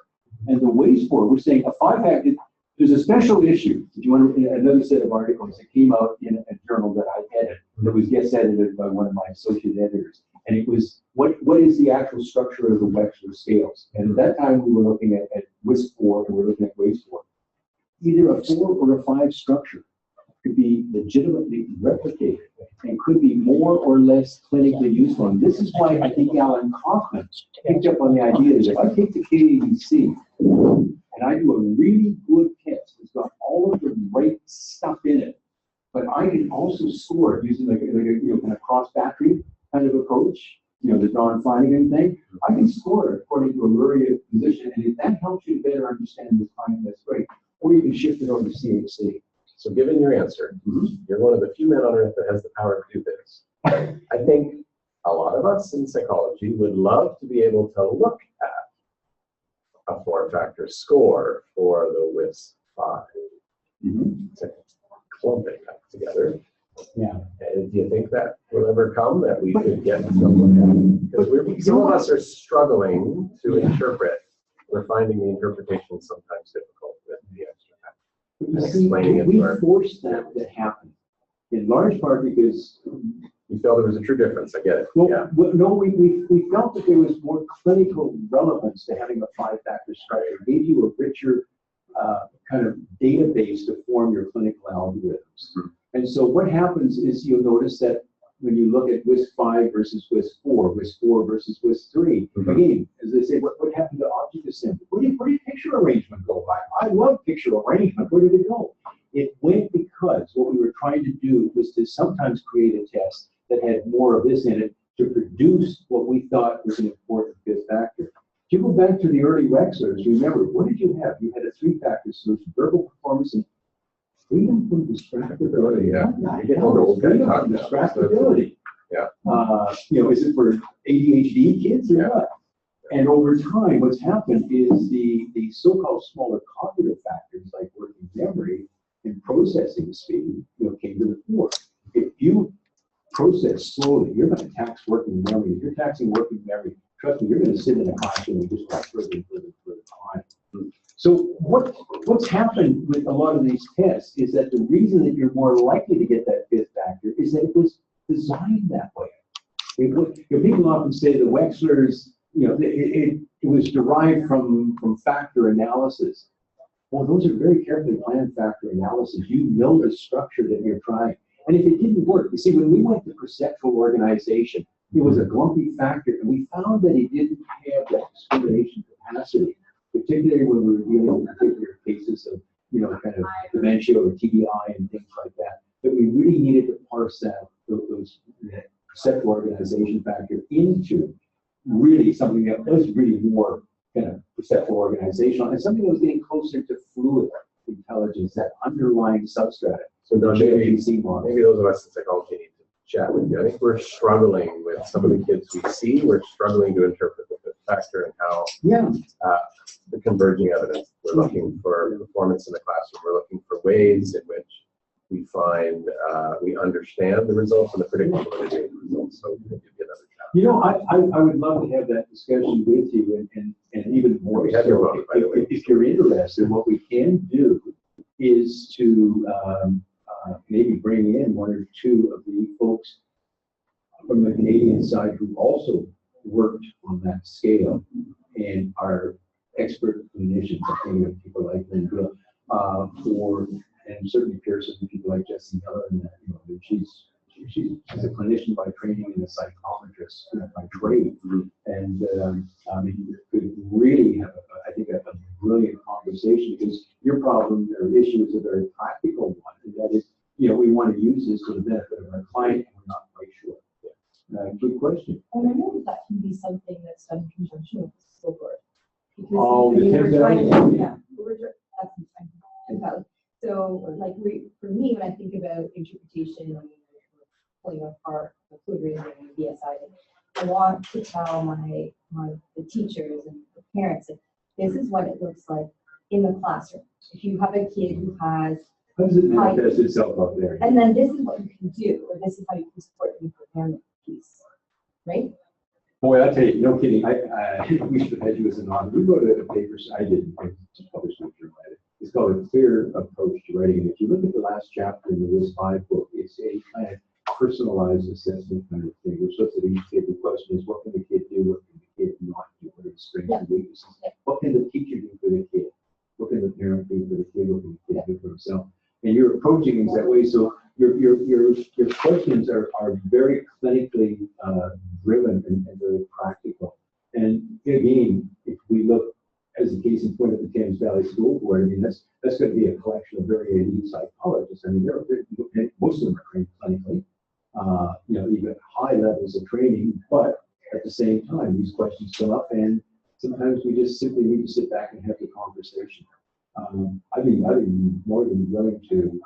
and the WAIS-4, we're saying a 5 factor. There's a special issue. If you want another set of articles that came out in a journal that I edited, that was guest edited by one of my associate editors, and it was what is the actual structure of the Wechsler scales? And at that time we were looking at WISC-4 and we're looking at WAIS-4. Either a 4 or a 5 structure could be legitimately replicated and could be more or less clinically useful. And this is why I think Alan Kaufman picked up on the idea that if I take the KABC and I do a really good test, it's got all of the right stuff in it, but I can also score it using like a kind of cross-battery kind of approach, the Don Flanagan thing. I can score it according to a Luria position, and if that helps you better understand the time, that's great. Or you can shift it over to CHC. So given your answer, you're one of the few men on earth that has the power to do this. I think a lot of us in psychology would love to be able to look at a 4-factor score for the WISC-5. Clumping that together. Yeah. And do you think that will ever come, that we could get to look at it? Because some of us are struggling to interpret. We're finding the interpretation sometimes difficult with the extra factor. Explaining it. We forced that to happen, in large part because you felt there was a true difference. I get it. Well, no, we felt that there was more clinical relevance to having a 5-factor structure. It gave you a richer kind of database to form your clinical algorithms. And so what happens is you'll notice that when you look at WISC-5 versus WISC-4, WISC-4 versus WISC-3, again, as they say, what happened to object assembly? Where did picture arrangement go by? I love picture arrangement. Where did it go? It went because what we were trying to do was to sometimes create a test that had more of this in it to produce what we thought was an important 5th factor. If you go back to the early Wechslers, remember, what did you have? You had a 3-factor solution: verbal performance and freedom from distractibility. Freedom from distractibility. Yeah. Is it for ADHD kids or what? And over time, what's happened is the so-called smaller cognitive factors like working memory and processing speed, came to the fore. If you process slowly, you're going to tax working memory. If you're taxing working memory, trust me, you're going to sit in a classroom and just watch further time. So what's happened with a lot of these tests is that the reason that you're more likely to get that 5th factor is that it was designed that way. People often say the Wechslers, it was derived from factor analysis. Well, those are very carefully planned factor analysis. You know the structure that you're trying. And if it didn't work, you see, when we went to perceptual organization, it was a grumpy factor, and we found that it didn't have that discrimination capacity, particularly when we were dealing with particular cases of, kind of dementia or TBI and things like that. That we really needed to parse that perceptual organization factor into really something that was really more kind of perceptual organizational and something that was getting closer to fluid intelligence, that underlying substrate. So Don, maybe model. those of us in psychology need to chat with you. I think we're struggling with some of the kids we see. We're struggling to interpret the fifth factor and how the converging evidence. We're looking for performance in the classroom. We're looking for ways in which we find we understand the results and the predictability of the results. So we'll give you another chat. I would love to have that discussion with you, and even more. We have your vote, by the way. If you're interested, what we can do is to maybe bring in one or two of the folks from the Canadian side who also worked on that scale and are expert clinicians. I think of people like Lynn Bill, and certainly Pearson, and people like Jessie Miller, and she's a clinician by training and a psychologist by trade, and I mean, could really have, I think, a brilliant conversation, because your problem or issue is a very practical one, and that is, we want to use this for the benefit of our client, and we're not quite sure. Good question. And I know that can be something that's done in conjunction with the school board. Oh, the we're trying to, yeah. So, like, for me, when I think about interpretation and pulling apart the food reasoning and the BSI, I want to tell the teachers and the parents that this is what it looks like in the classroom. If you have a kid who has how does it manifest itself up there? And then this is what you can do, or this is how you can support the impairment piece, right? Boy, I tell you, no kidding. We should have had you as an author. We wrote a paper. I didn't publish it. It's called A Clear Approach to Writing. And if you look at the last chapter in the WIS-5 book, it's a kind of personalized assessment kind of thing. We're supposed to take the question is, what can the kid do? What can the kid not do? What are the strengths and weaknesses? What can the teacher do for the kid? What can the parent do for the kid? What can the kid do for himself? And you're approaching things that way. So your questions are very clinically driven and very practical. And again, if we look as a case in point at the Thames Valley School Board, I mean, that's going to be a collection of very elite psychologists. I mean, most of them are trained clinically. You've got high levels of training, but at the same time, these questions come up, and sometimes we just simply need to sit back and have the conversation. I'd be more than willing to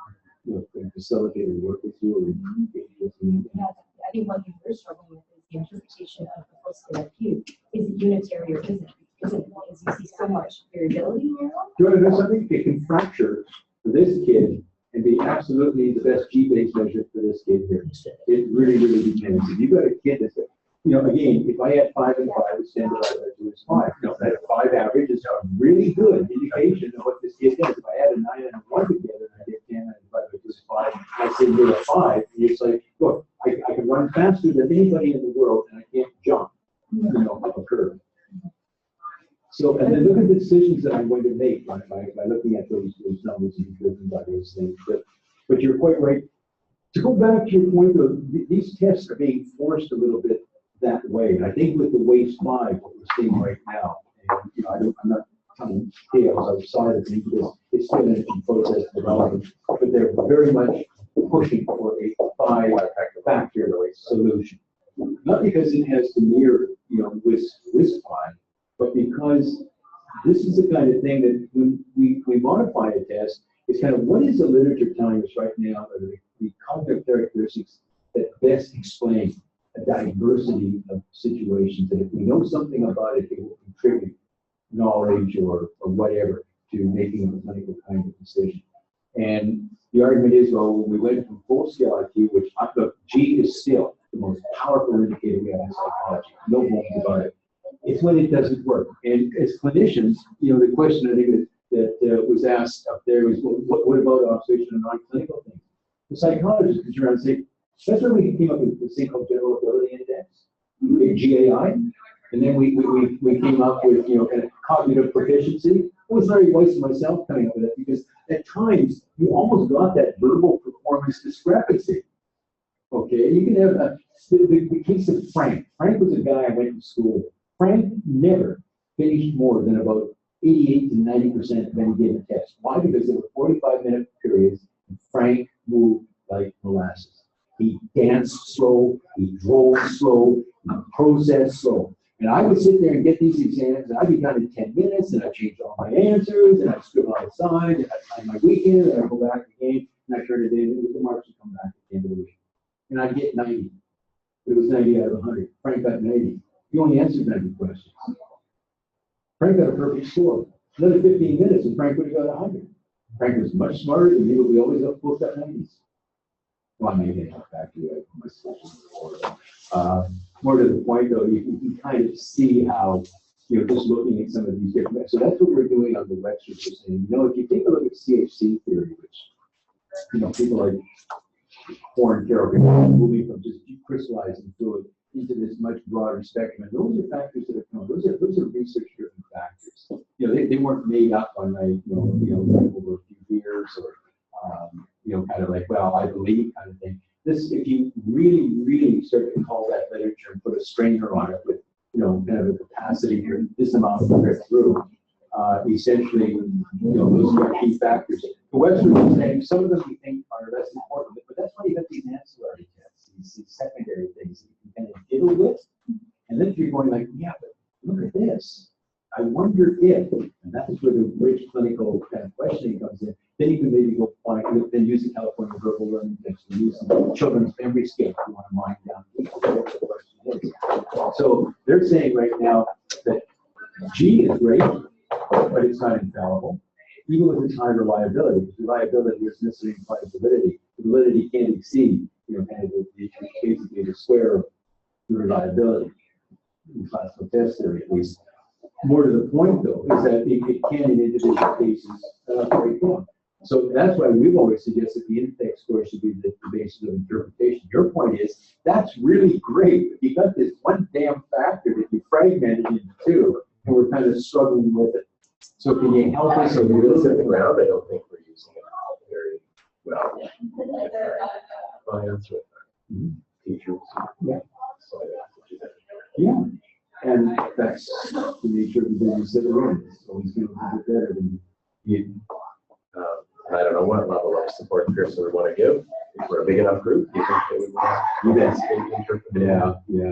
facilitate and work with you or engage with you. Yeah, I think one thing we're struggling with is the interpretation of the post IQ. Is it unitary or isn't it? Because you see so much variability in your life. Do you want to know something? It can fracture for this kid and be absolutely the best G-based measure for this kid here. It really, really depends. If you've got a kid that's, again, if I had 5 and 5, it's standardized by 2 is 5. That 5 average is a really good indication of what this kid does. If I add a 9 and a 1 together, and I get 10 and 5, which is 5, and I say you're a 5, and it's like, look, I can run faster than anybody in the world, and I can't jump, up a curve. So, and then look at the decisions that I'm going to make by looking at those numbers and driven by those things. But you're quite right. To go back to your point, though, these tests are being forced a little bit that way. And I think with the WASTE 5, what we're seeing right now, and I'm not telling tales outside of things because it's still in process development, but they're very much pushing for a 5-factor solution. Not because it has to mirror, WIS 5, but because this is the kind of thing that when we modify a test, it's kind of what is the literature telling us right now are the cognitive characteristics that best explain a diversity of situations. And if we know something about it, it will contribute knowledge or whatever to making a clinical kind of decision. And the argument is, well, when we went from full-scale IQ, which I thought G is still the most powerful indicator we have in psychology, no bones about it. It's when it doesn't work. And as clinicians, the question I think that was asked up there was, well, what about observation and non-clinical things? The psychologists could turn around and say, that's where we came up with this thing called General Ability Index, GAI. And then we came up with, kind of cognitive proficiency. was Larry Weiss and myself coming up with it, because at times you almost got that verbal performance discrepancy. Okay, you can have the case of Frank. Frank was a guy I went to school with. Frank never finished more than about 88 to 90% of any given test. Why? Because there were 45-minute periods, and Frank moved like molasses. He danced slow, he drove slow, he processed slow. And I would sit there and get these exams, and I'd be done in 10 minutes, and I'd change all my answers, and I'd scribble on the side, and I'd plan my weekend, and I'd go back again, and I'd turn it in, and the marks would come back at the end of the week. And I'd get 90. It was 90 out of 100. Frank got 90. He only answered 90 questions. Frank got a perfect score. Another 15 minutes, and Frank would have got 100. Frank was much smarter than me, but we always both got 90s. Well, I may get back to my session before. More to the point, though, you can kind of see how, just looking at some of these different. So that's what we're doing on the lecture. Saying, if you take a look at CHC theory, which, people like Warren Carroll moving from just crystallizing fluid into this much broader spectrum, and those are factors that have come. Those are research-driven factors. They weren't made up on over a few years or kind of like, well, I believe kind of thing. This, if you really, really start to call that literature and put a strainer on it with, kind of a capacity for this amount to get through, essentially, those are key factors. The Webster was saying some of them we think are less important, but that's why you have these ancillary tests, these secondary things that you can kind of deal with. And then if you're going like, yeah, but look at this. I wonder if, and that's where the rich clinical kind of questioning comes in, then you can maybe go find, then use the California verbal learning text, or use some children's memory scale if you want to mine down what the question is. So they're saying right now that G is great, but it's not infallible, even with its high reliability. Because reliability is necessarily implies validity. The validity can't exceed, kind of basically the square of the reliability in classical test theory, at least. More to the point, though, is that it can, in individual cases, break down. So that's why we've always suggested the in-text score should be the basis of interpretation. Your point is, that's really great, but you got this one damn factor that you fragmented into two, and we're kind of struggling with it. So can you help us a little bit around? I don't think we're using it very well. My answer with that. Teachers. Yeah. So I have to do that. Yeah. And that's the nature of the business that we're in. It's always going to be better than you. I don't know what level of support Pearson would want to give. If we're a big enough group, do you think they would want to interpret? Yeah.